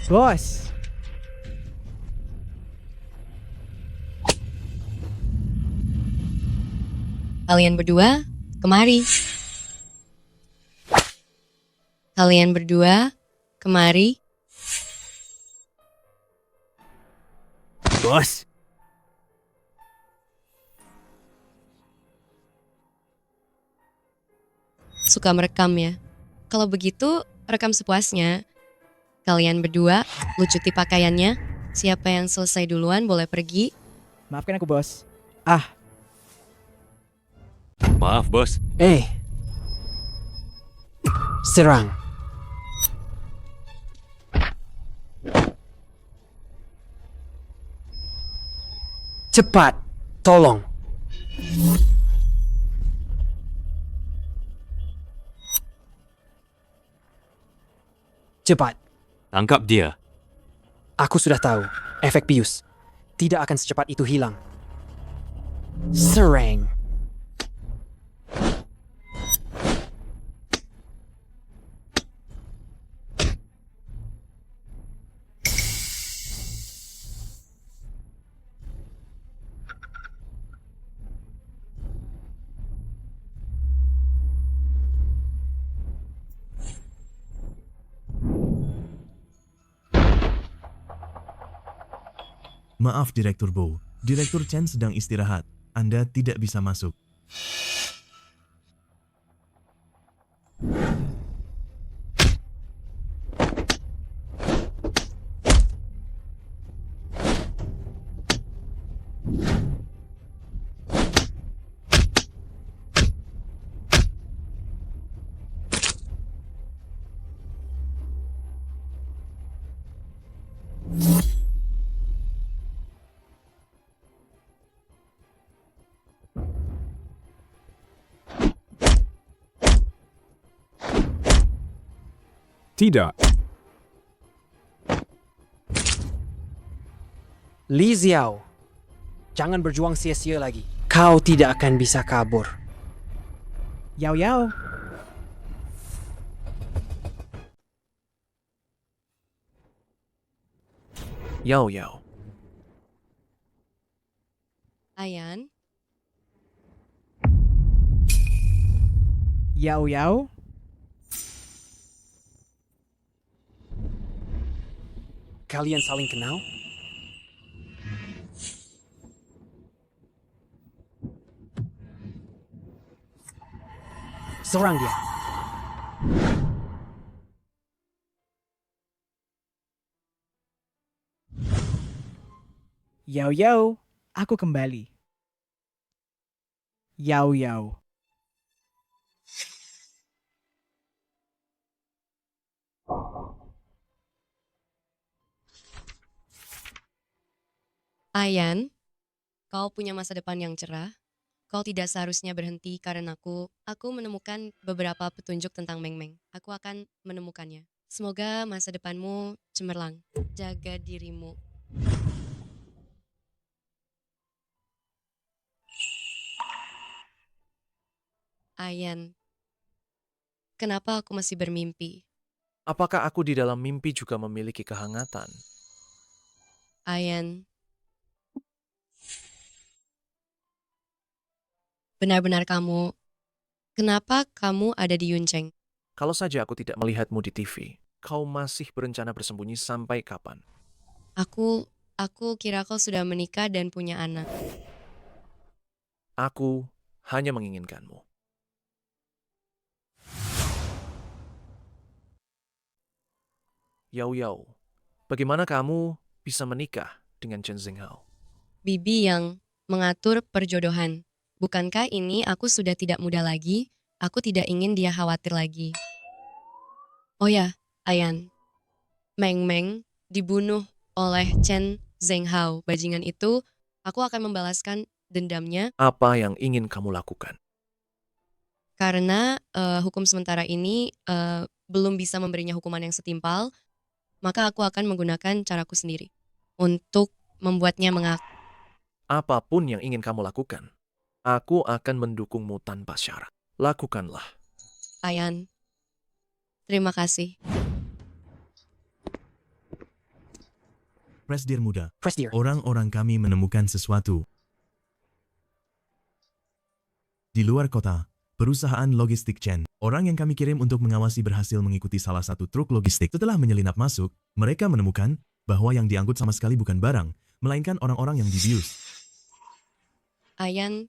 Bos. Kalian berdua, kemari. Kalian berdua, kemari. Bos, Suka merekam ya? Kalau begitu, rekam sepuasnya. Kalian berdua, lucuti pakaiannya. Siapa yang selesai duluan boleh pergi. Maafkan aku, bos. Maaf, bos. Serang. Cepat, tolong. Cepat. Tangkap dia. Aku sudah tahu, efek bius tidak akan secepat itu hilang. Serang. Maaf Direktur Bow, Direktur Chen sedang istirahat. Anda tidak bisa masuk. Tidak. Li Xiao, jangan berjuang sia-sia lagi. Kau tidak akan bisa kabur. Yao Yao. Yao Yao. Ayan, Yao Yao. Kalian saling kenal? Serang dia. Yao Yao, aku kembali. Yao Yao. Ayan, kau punya masa depan yang cerah. Kau tidak seharusnya berhenti karena aku menemukan beberapa petunjuk tentang Meng Meng. Aku akan menemukannya. Semoga masa depanmu cemerlang. Jaga dirimu. Ayan, kenapa aku masih bermimpi? Apakah aku di dalam mimpi juga memiliki kehangatan? Ayan, benar-benar kamu. Kenapa kamu ada di Yuncheng? Kalau saja aku tidak melihatmu di TV, kau masih berencana bersembunyi sampai kapan? Aku kira kau sudah menikah dan punya anak. Aku hanya menginginkanmu. Yao Yao, bagaimana kamu bisa menikah dengan Chen Zenghao? Bibi yang mengatur perjodohan. Bukankah ini aku sudah tidak muda lagi? Aku tidak ingin dia khawatir lagi. Oh ya, Ayan. Meng Meng dibunuh oleh Chen Zenghao. Bajingan itu, aku akan membalaskan dendamnya Apa yang ingin kamu lakukan? karena hukum sementara ini belum bisa memberinya hukuman yang setimpal. Maka aku akan menggunakan caraku sendiri untuk membuatnya mengaku. Apapun yang ingin kamu lakukan, aku akan mendukungmu tanpa syarat. Lakukanlah. Ayan, terima kasih. Presdir muda. Presdir. Orang-orang kami menemukan sesuatu. Di luar kota, perusahaan logistik Chen, orang yang kami kirim untuk mengawasi berhasil mengikuti salah satu truk logistik. Setelah menyelinap masuk, mereka menemukan bahwa yang diangkut sama sekali bukan barang, melainkan orang-orang yang dibius. Ayan,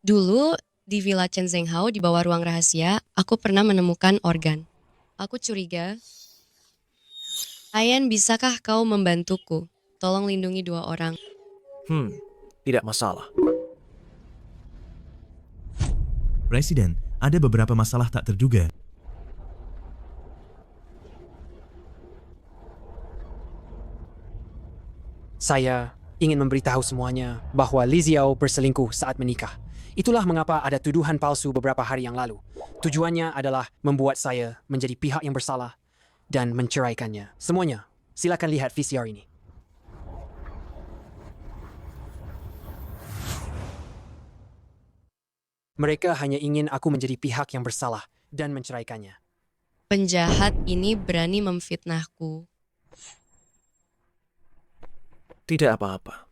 dulu di Villa Chen Zenghao di bawah ruang rahasia, aku pernah menemukan organ. Aku curiga. Ayan, bisakah kau membantuku? Tolong lindungi 2 orang. Tidak masalah. Presiden, ada beberapa masalah tak terduga. Saya ingin memberitahu semuanya bahwa Li Xiao berselingkuh saat menikah. Itulah mengapa ada tuduhan palsu beberapa hari yang lalu. Tujuannya adalah membuat saya menjadi pihak yang bersalah dan menceraikannya. Semuanya, silakan lihat VCR ini. Mereka hanya ingin aku menjadi pihak yang bersalah dan menceraikannya. Penjahat ini berani memfitnahku. Tidak apa-apa.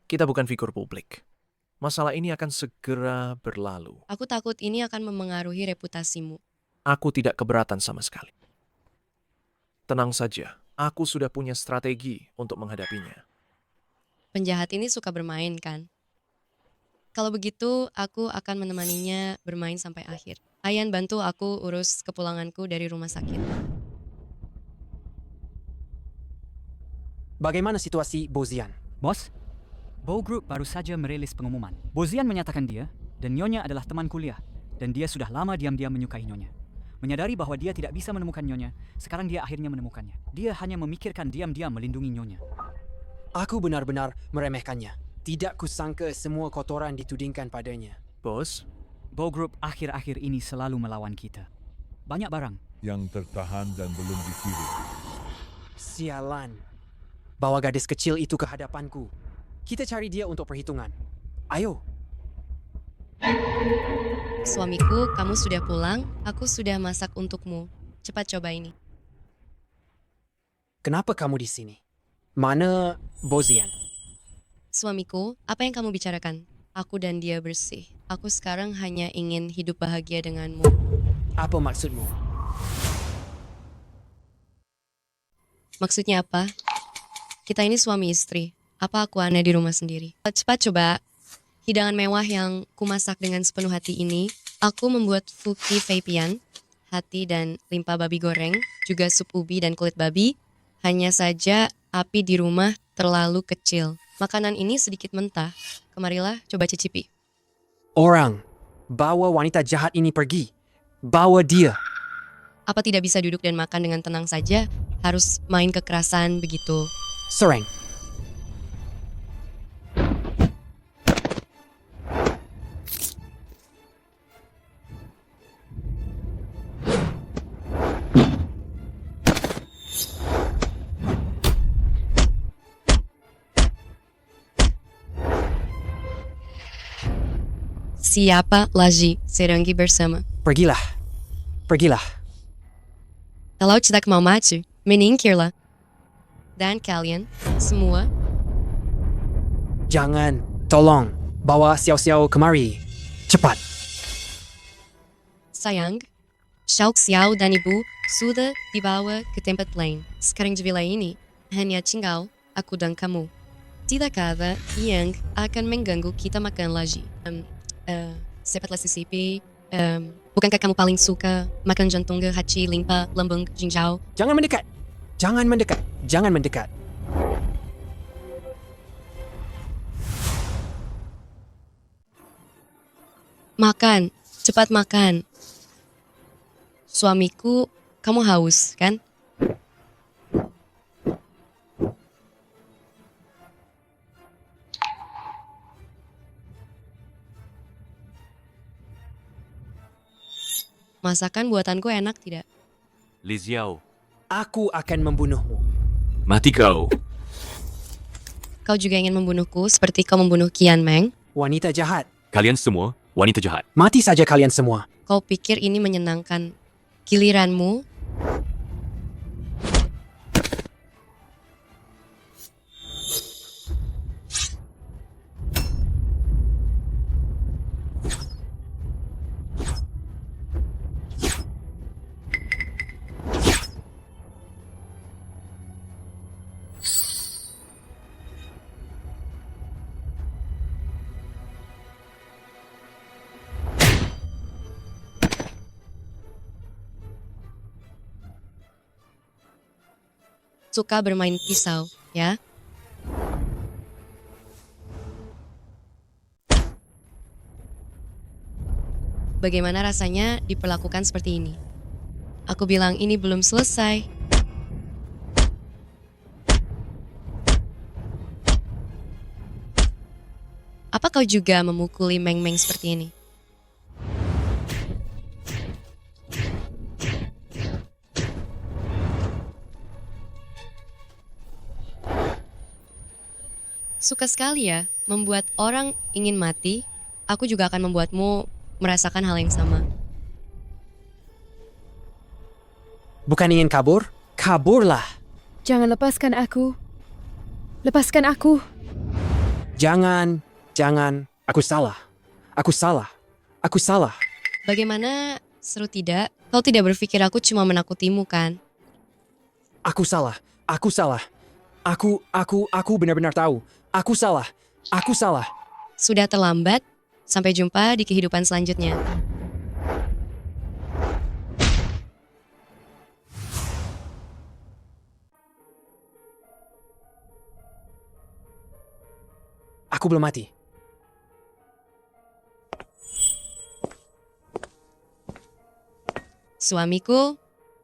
Kita bukan figur publik. Masalah ini akan segera berlalu. Aku takut ini akan memengaruhi reputasimu. Aku tidak keberatan sama sekali. Tenang saja, aku sudah punya strategi untuk menghadapinya. Penjahat ini suka bermain, kan? Kalau begitu, aku akan menemaninya bermain sampai akhir. Ayan, bantu aku urus kepulanganku dari rumah sakit. Bagaimana situasi Bozian? Bos, Bow Group baru saja merilis pengumuman. Bozian menyatakan dia dan Nyonya adalah teman kuliah dan dia sudah lama diam-diam menyukai Nyonya. Menyadari bahwa dia tidak bisa menemukan Nyonya, sekarang dia akhirnya menemukannya. Dia hanya memikirkan diam-diam melindungi Nyonya. Aku benar-benar meremehkannya. Tidak kusangka semua kotoran ditudingkan padanya. Bos? Bow Group akhir-akhir ini selalu melawan kita. Banyak barang yang tertahan dan belum dikirim. Sialan. Bawa gadis kecil itu ke hadapanku. Kita cari dia untuk perhitungan. Ayo. Suamiku, kamu sudah pulang? Aku sudah masak untukmu. Cepat coba ini. Kenapa kamu di sini? Mana Bozian? Suamiku, apa yang kamu bicarakan? Aku dan dia bersih. Aku sekarang hanya ingin hidup bahagia denganmu. Apa maksudmu? Maksudnya apa? Kita ini suami istri. Apa aku aneh di rumah sendiri? Cepat coba. Hidangan mewah yang kumasak dengan sepenuh hati ini. Aku membuat fuki feipian, hati dan limpa babi goreng, juga sup ubi dan kulit babi. Hanya saja api di rumah terlalu kecil. Makanan ini sedikit mentah. Kemarilah, coba cicipi. Orang, bawa wanita jahat ini pergi. Bawa dia. Apa tidak bisa duduk dan makan dengan tenang saja? Harus main kekerasan begitu. Sereng. Siapa lagi Serangi bersama? Pergilah. Pergilah. Kalau tidak mau maju, menyingkirlah. Dan kalian, semua, Jangan. Tolong. Bawa Xiao Xiao kemari. Cepat. sayang, Xiao Xiao dan ibu sudah dibawa ke tempat lain. Sekarang di villa ini hanya tinggal aku dan kamu. Tidak ada yang akan mengganggu kita makan lagi. Cepatlah sisipi. Bukankah kamu paling suka makan jantung, haci, limpa, lembung, jinjau? Jangan mendekat. Jangan mendekat. Jangan mendekat. Makan, cepat makan. Suamiku, kamu haus, kan? Masakan buatanku enak tidak? Li Xiao, Aku akan membunuhmu. mati kau. Kau juga ingin membunuhku seperti kau membunuh Qian Meng? Wanita jahat. Kalian semua wanita jahat. Mati saja kalian semua. Kau pikir ini menyenangkan? Giliranmu? Suka bermain pisau, ya? Bagaimana rasanya diperlakukan seperti ini? Aku bilang ini belum selesai. Apa kau juga memukuli Meng-Meng seperti ini? Suka sekali ya, membuat orang ingin mati. Aku juga akan membuatmu merasakan hal yang sama. Bukan ingin kabur? Kaburlah. Jangan lepaskan aku. Lepaskan aku. Jangan. Aku salah. Aku salah. Aku salah. Bagaimana seru tidak? Kau tidak berpikir aku cuma menakutimu kan? Aku salah. Aku salah. Aku benar-benar tahu. Aku salah. Aku salah. Sudah terlambat. Sampai jumpa di kehidupan selanjutnya. Aku belum mati. Suamiku,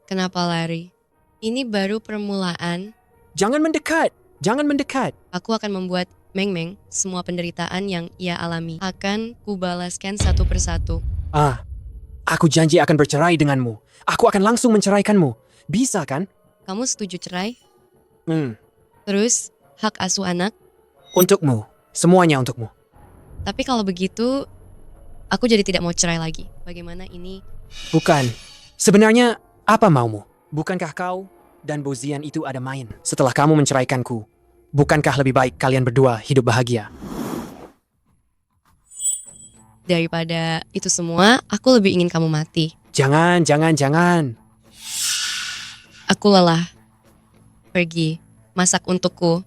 kenapa lari? Ini baru permulaan. Jangan mendekat. Jangan mendekat. Aku akan membuat Meng-Meng semua penderitaan yang ia alami. Akan kubalaskan satu persatu. Aku janji akan bercerai denganmu. Aku akan langsung menceraikanmu. Bisa kan? Kamu setuju cerai? Hmm. Terus, hak asuh anak? Untukmu. Semuanya untukmu. Tapi kalau begitu, aku jadi tidak mau cerai lagi. Bagaimana ini? Bukan. Sebenarnya, apa maumu? Bukankah kau dan Bozian itu ada main setelah kamu menceraikanku? Bukankah lebih baik kalian berdua hidup bahagia? Daripada itu semua, aku lebih ingin kamu mati. Jangan. Aku lelah. Pergi. Masak untukku.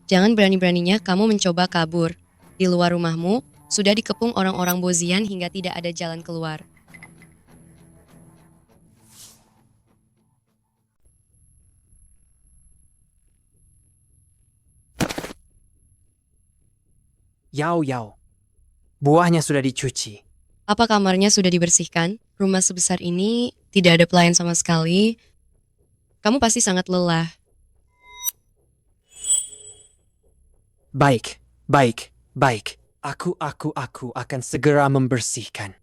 Jangan berani-beraninya kamu mencoba kabur. Di luar rumahmu, sudah dikepung orang-orang Bozian hingga tidak ada jalan keluar. Yao. Buahnya sudah dicuci. Apa kamarnya sudah dibersihkan? Rumah sebesar ini tidak ada pelayan sama sekali. Kamu pasti sangat lelah. Baik. Aku akan segera membersihkan.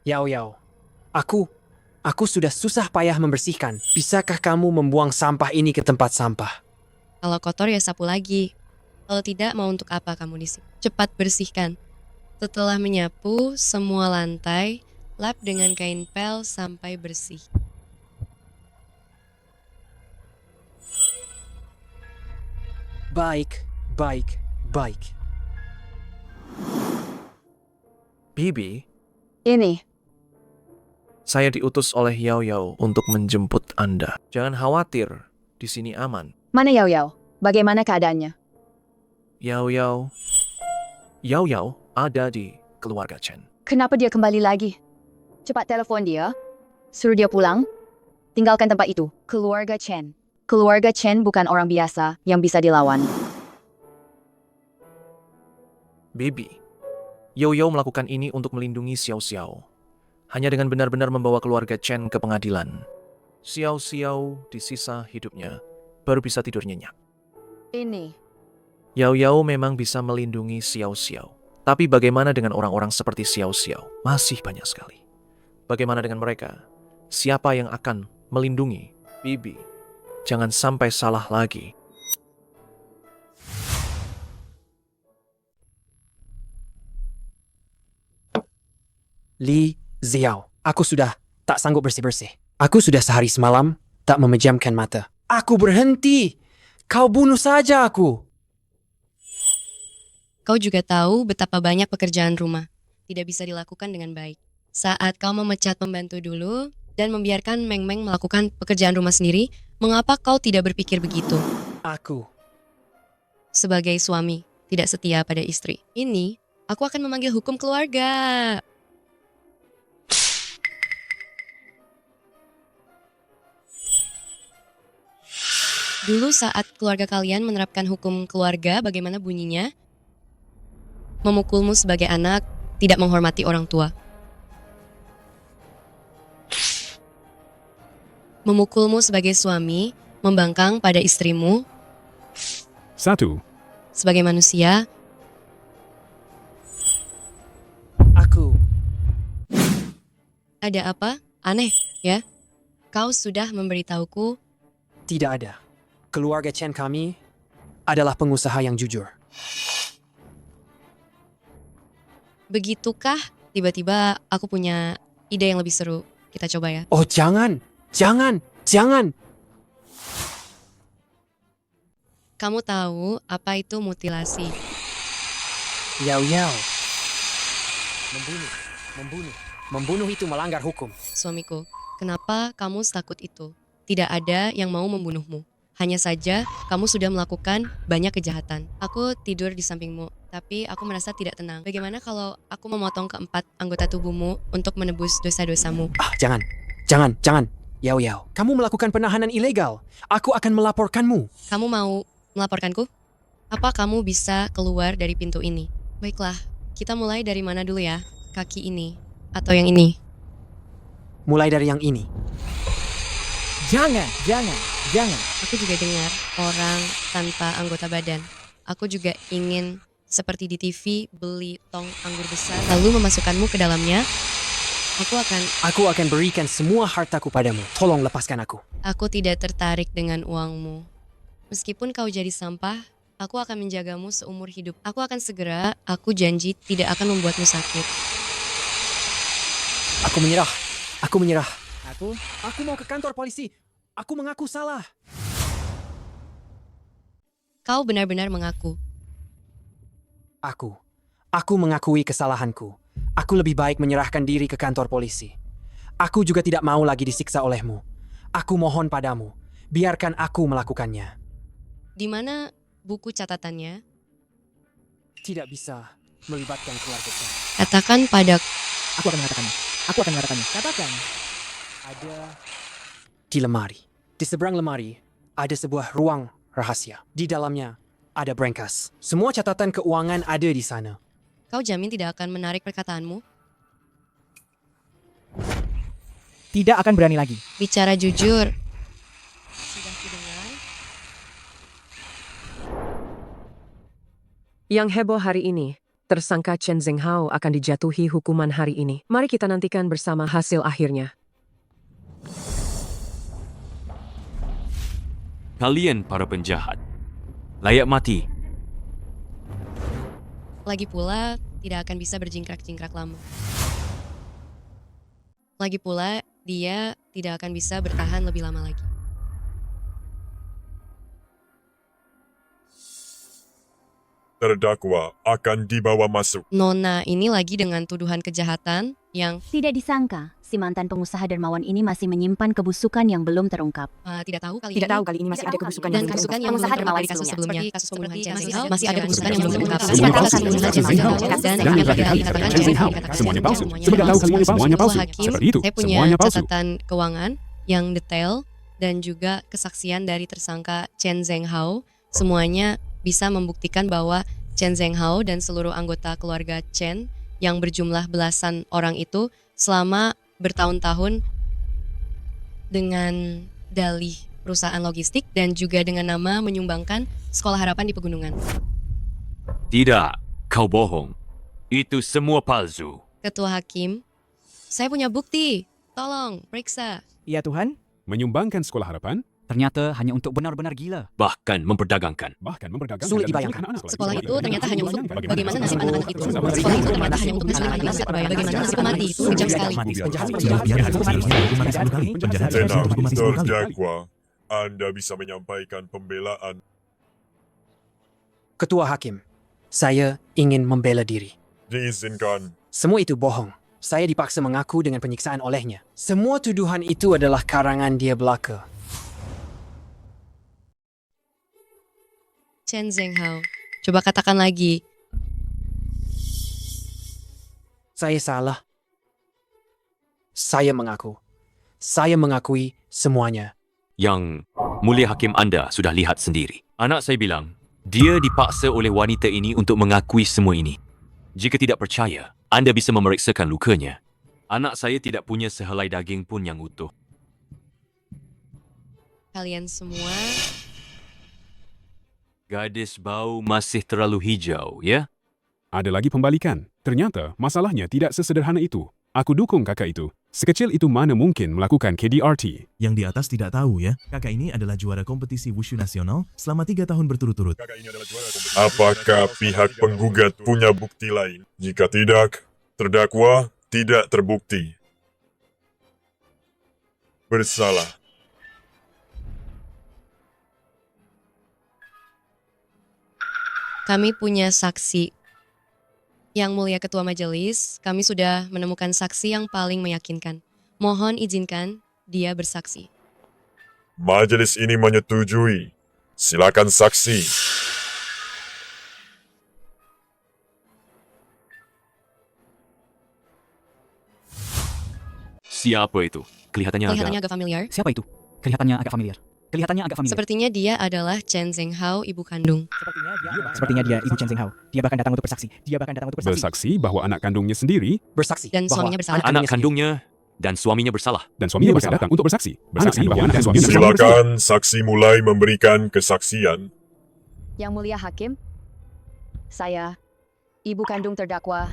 Yao. Aku sudah susah payah membersihkan. Bisakah kamu membuang sampah ini ke tempat sampah? Kalau kotor ya sapu lagi. Kalau tidak, mau untuk apa kamu di sini? Cepat bersihkan. Setelah menyapu semua lantai, lap dengan kain pel sampai bersih. Baik, baik, baik. Bibi, Ini, saya diutus oleh Yao Yao untuk menjemput Anda. Jangan khawatir, di sini aman. mana Yao Yao? Bagaimana keadaannya? Yao Yao ada di keluarga Chen. Kenapa dia kembali lagi? Cepat telepon dia. Suruh dia pulang. Tinggalkan tempat itu. Keluarga Chen. Keluarga Chen bukan orang biasa yang bisa dilawan. Bibi, Yao Yao melakukan ini untuk melindungi Xiao Xiao. Hanya dengan benar-benar membawa keluarga Chen ke pengadilan, Xiao Xiao di sisa hidupnya baru bisa tidur nyenyak. Ini, Yao Yao memang bisa melindungi Xiao Xiao. Tapi bagaimana dengan orang-orang seperti Xiao Xiao? Masih banyak sekali. Bagaimana dengan mereka? Siapa yang akan melindungi? Bibi, jangan sampai salah lagi. Li Ziao, aku sudah tak sanggup bersih-bersih. Aku sudah sehari semalam tak memejamkan mata. Aku berhenti. Kau bunuh saja aku. Kau juga tahu betapa banyak pekerjaan rumah tidak bisa dilakukan dengan baik. Saat kau memecat pembantu dulu dan membiarkan Meng Meng melakukan pekerjaan rumah sendiri, mengapa kau tidak berpikir begitu? Aku. Sebagai suami, tidak setia pada istri. Ini, aku akan memanggil hukum keluarga. Dulu saat keluarga kalian menerapkan hukum keluarga, bagaimana bunyinya? Memukulmu sebagai anak, tidak menghormati orang tua. Memukulmu sebagai suami, membangkang pada istrimu. 1. Sebagai manusia, Aku. ada apa? Aneh, ya? Kau sudah memberitahuku. Tidak ada. Keluarga Chen kami adalah pengusaha yang jujur. Begitukah? Tiba-tiba aku punya ide yang lebih seru. Kita coba ya. Oh jangan, jangan, jangan. Kamu tahu apa itu mutilasi? Yao Yao. Membunuh itu melanggar hukum. Suamiku, kenapa kamu setakut itu? Tidak ada yang mau membunuhmu. Hanya saja kamu sudah melakukan banyak kejahatan. Aku tidur di sampingmu, tapi aku merasa tidak tenang. Bagaimana kalau aku memotong keempat anggota tubuhmu untuk menebus dosa-dosamu? Jangan, jangan, jangan. Yao Yao, kamu melakukan penahanan ilegal. Aku akan melaporkanmu. Kamu mau melaporkanku? Apa kamu bisa keluar dari pintu ini? Baiklah, kita mulai dari mana dulu ya? Kaki ini atau yang ini? Mulai dari yang ini. Jangan, jangan, jangan. Aku juga dengar orang tanpa anggota badan. Aku juga ingin seperti di TV beli tong anggur besar lalu memasukkanmu ke dalamnya. Aku akan berikan semua hartaku padamu. Tolong lepaskan aku. Aku tidak tertarik dengan uangmu. Meskipun kau jadi sampah, aku akan menjagamu seumur hidup. Aku janji tidak akan membuatmu sakit. Aku menyerah. Aku mau ke kantor polisi. Aku mengaku salah. Kau benar-benar mengaku. Aku mengakui kesalahanku. Aku lebih baik menyerahkan diri ke kantor polisi. Aku juga tidak mau lagi disiksa olehmu. Aku mohon padamu, biarkan aku melakukannya. Di mana buku catatannya? Tidak bisa melibatkan keluarga Chen. Katakan pada... Aku akan mengatakannya. Katakan. Ada di lemari. Di seberang lemari ada sebuah ruang rahasia. Di dalamnya ada brankas. Semua catatan keuangan ada di sana. Kau jamin tidak akan menarik perkataanmu? Tidak akan berani lagi. Bicara jujur. Sudah kudengar. Yang heboh hari ini, tersangka Chen Zhenghao akan dijatuhi hukuman hari ini. Mari kita nantikan bersama hasil akhirnya. Kalian para penjahat, layak mati. Lagi pula, tidak akan bisa berjingkrak-jingkrak lama. Lagi pula, dia tidak akan bisa bertahan lebih lama lagi. terdakwa akan dibawa masuk. Nona ini lagi dengan tuduhan kejahatan yang Tidak disangka, si mantan pengusaha dermawan ini masih menyimpan kebusukan yang belum terungkap. tidak tahu kali Tidak ini. tahu kali ini masih ada kebusukan Dan yang belum kebusukan terungkap. yang belum Pengusaha terungkap dermawan di kasus sebelumnya. seperti Kasus pembunuhan seperti Chen kasus Zhenghao, masih ada kebusukan yang belum terungkap. Semuanya palsu. Kasus pembunuhan Chen Zhenghao, dan Jangan yang ragukan dikatakan Chen Zhenghao. Semuanya palsu. semuanya Semuanya tahu semuanya palsu. Hakim, Seperti itu. saya punya Semuanya palsu. catatan keuangan yang detail dan juga kesaksian dari tersangka Chen Zhenghao. Semuanya bisa membuktikan bahwa Chen Zhenghao dan seluruh anggota keluarga Chen yang berjumlah belasan orang itu selama bertahun-tahun dengan dalih perusahaan logistik dan juga dengan nama menyumbangkan Sekolah Harapan di Pegunungan. Tidak, kau bohong. Itu semua palsu. Ketua Hakim, saya punya bukti. Tolong, periksa. Iya Tuhan. Menyumbangkan Sekolah Harapan ternyata hanya untuk benar-benar gila. Bahkan memperdagangkan. Sulit dibayangkan. Sekolah itu ternyata hanya untuk bagaimana nasib anak-anak itu. Sekolah itu ternyata hanya untuk nasib anak-anak. Bagaimana nasib pemati itu kejam sekali. Tenang, terdakwa. Anda bisa menyampaikan pembelaan. Ketua Hakim, saya ingin membela diri. Diizinkan. Semua itu bohong. Saya dipaksa mengaku dengan penyiksaan olehnya. Semua tuduhan itu adalah karangan dia belaka. Chen Zhenghao, coba katakan lagi. Saya salah. Saya mengaku. Saya mengakui semuanya. Yang mulia hakim Anda sudah lihat sendiri. Anak saya bilang, dia dipaksa oleh wanita ini untuk mengakui semua ini. Jika tidak percaya, Anda bisa memeriksakan lukanya. Anak saya tidak punya sehelai daging pun yang utuh. Kalian semua Gadis bau masih terlalu hijau, ya? Ada lagi pembalikan. Ternyata masalahnya tidak sesederhana itu. Aku dukung kakak itu. Sekecil itu mana mungkin melakukan KDRT. Yang di atas tidak tahu ya, kakak ini adalah juara kompetisi wushu nasional selama 3 tahun berturut-turut. Apakah pihak penggugat punya bukti lain? Jika tidak, terdakwa tidak terbukti bersalah. kami punya saksi. Yang mulia Ketua Majelis, kami sudah menemukan saksi yang paling meyakinkan. Mohon izinkan dia bersaksi. Majelis ini menyetujui. Silakan saksi. Siapa itu? Kelihatannya agak familiar. Siapa itu? Kelihatannya agak familiar. Sepertinya dia adalah Chen Zhenghao, ibu kandung. Sepertinya dia ibu Chen Zhenghao. Dia bahkan datang untuk bersaksi. Bersaksi bahwa anak kandungnya sendiri bersaksi dan suaminya bersalah. Anak kandungnya dan suaminya bersalah. Dan suaminya bahkan datang untuk bersaksi. Bersaksi bahwa anak dan suaminya bersalah. Silakan saksi mulai memberikan kesaksian. Yang mulia hakim, saya, ibu kandung terdakwa,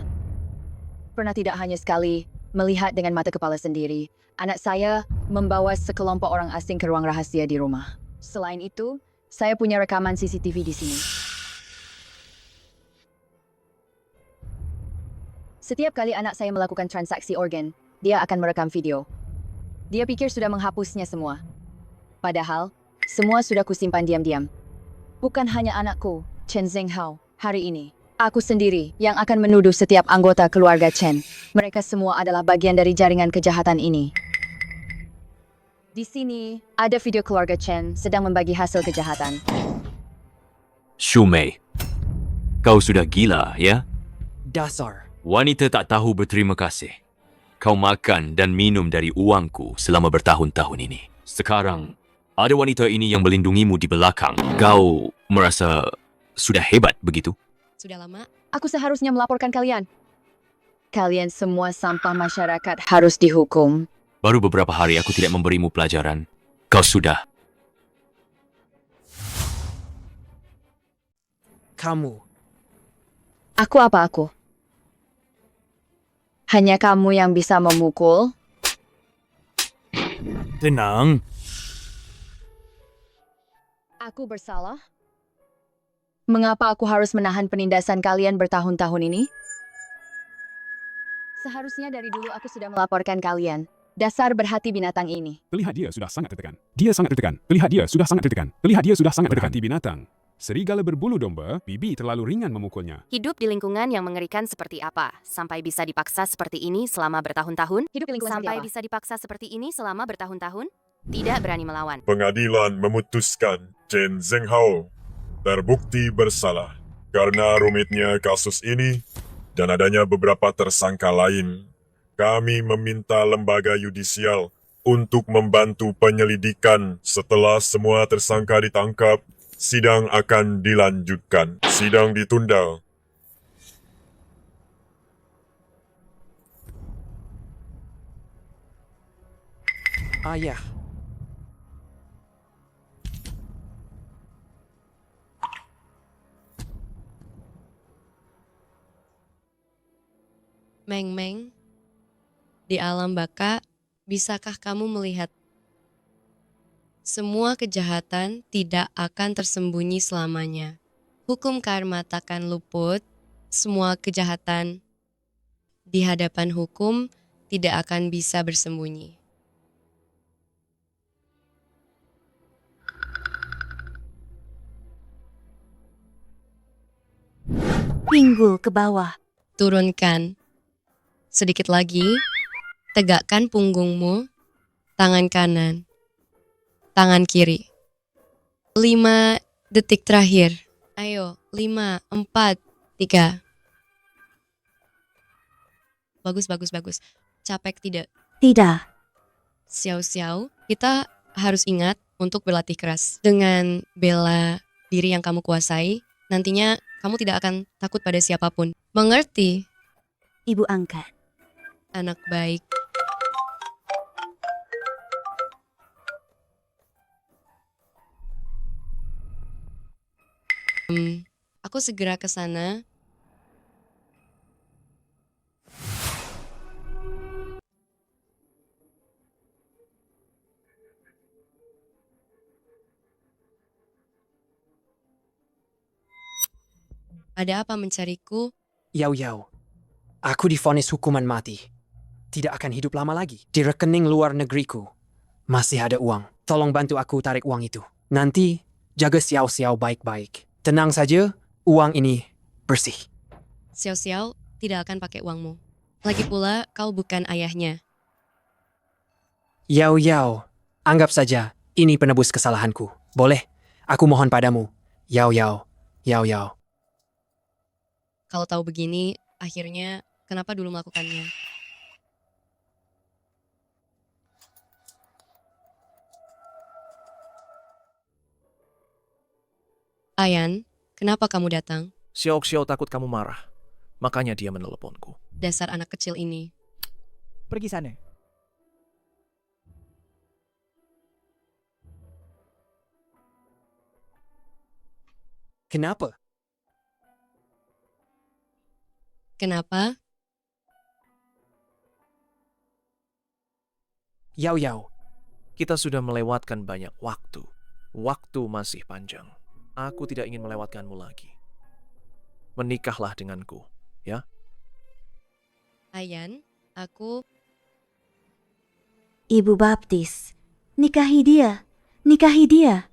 pernah tidak hanya sekali melihat dengan mata kepala sendiri anak saya membawa sekelompok orang asing ke ruang rahasia di rumah. Selain itu, saya punya rekaman CCTV di sini. Setiap kali anak saya melakukan transaksi organ, dia akan merekam video. Dia pikir sudah menghapusnya semua. Padahal, semua sudah kusimpan diam-diam. Bukan hanya anakku, Chen Zhenghao, hari ini. Aku sendiri yang akan menuduh setiap anggota keluarga Chen. Mereka semua adalah bagian dari jaringan kejahatan ini. Di sini, ada video keluarga Chen sedang membagi hasil kejahatan. Xu Mei, kau sudah gila, ya? Dasar. Wanita tak tahu berterima kasih. Kau makan dan minum dari uangku selama bertahun-tahun ini. Sekarang, ada wanita ini yang melindungimu di belakang. Kau merasa sudah hebat begitu? Sudah lama. Aku seharusnya melaporkan kalian. Kalian semua sampah masyarakat harus dihukum. Baru beberapa hari aku tidak memberimu pelajaran. Kau sudah. Kamu. Aku apa aku? Hanya kamu yang bisa memukul? Tenang. Aku bersalah? Mengapa aku harus menahan penindasan kalian bertahun-tahun ini? Seharusnya dari dulu aku sudah melaporkan kalian. Dasar berhati binatang ini. Terlihat dia sudah sangat tertekan. Dia sangat tertekan. Terlihat dia sudah sangat tertekan. Terlihat dia sudah sangat tertekan. Berhati binatang. Serigala berbulu domba, Bibi terlalu ringan memukulnya. Hidup di lingkungan yang mengerikan seperti apa? Sampai bisa dipaksa seperti ini selama bertahun-tahun? Hidup di lingkungan Sampai seperti apa? bisa dipaksa seperti ini selama bertahun-tahun? Tidak berani melawan. Pengadilan memutuskan Chen Zhenghao terbukti bersalah karena rumitnya kasus ini dan adanya beberapa tersangka lain. Kami meminta lembaga yudisial untuk membantu penyelidikan. Setelah semua tersangka ditangkap, sidang akan dilanjutkan. Sidang ditunda. Ayah. Meng-Meng, di alam baka, bisakah kamu melihat semua kejahatan tidak akan tersembunyi selamanya. Hukum karma takkan luput, semua kejahatan di hadapan hukum tidak akan bisa bersembunyi. Pinggul ke bawah. Turunkan. Sedikit lagi, tegakkan punggungmu, tangan kanan, tangan kiri. 5 detik terakhir. Ayo, 5, 4, 3. Bagus, bagus, bagus. Capek tidak? Tidak. Xiao-xiao, kita harus ingat untuk berlatih keras. Dengan bela diri yang kamu kuasai, nantinya kamu tidak akan takut pada siapapun. Mengerti? Ibu angkat. Anak baik. Aku segera ke sana. Ada apa mencariku? Yao Yao, aku divonis hukuman mati. Tidak akan hidup lama lagi. Di rekening luar negeriku masih ada uang. Tolong bantu aku tarik uang itu. Nanti jaga Xiao-Xiao baik-baik. Tenang saja, uang ini bersih. Xiao-Xiao tidak akan pakai uangmu. Lagi pula kau bukan ayahnya. Yao Yao, anggap saja ini penebus kesalahanku. Boleh? Aku mohon padamu. Yao Yao, Yao Yao. Kalau tahu begini, akhirnya kenapa dulu melakukannya? Ayan, kenapa kamu datang? Xiao-Xiao takut kamu marah. Makanya dia meneleponku. Dasar anak kecil ini. Pergi sana. Kenapa? Kenapa? Yao Yao, Kita sudah melewatkan banyak waktu. Waktu masih panjang. Aku tidak ingin melewatkanmu lagi. Menikahlah denganku, ya? Ayan, aku... Ibu baptis. Nikahi dia. Nikahi dia.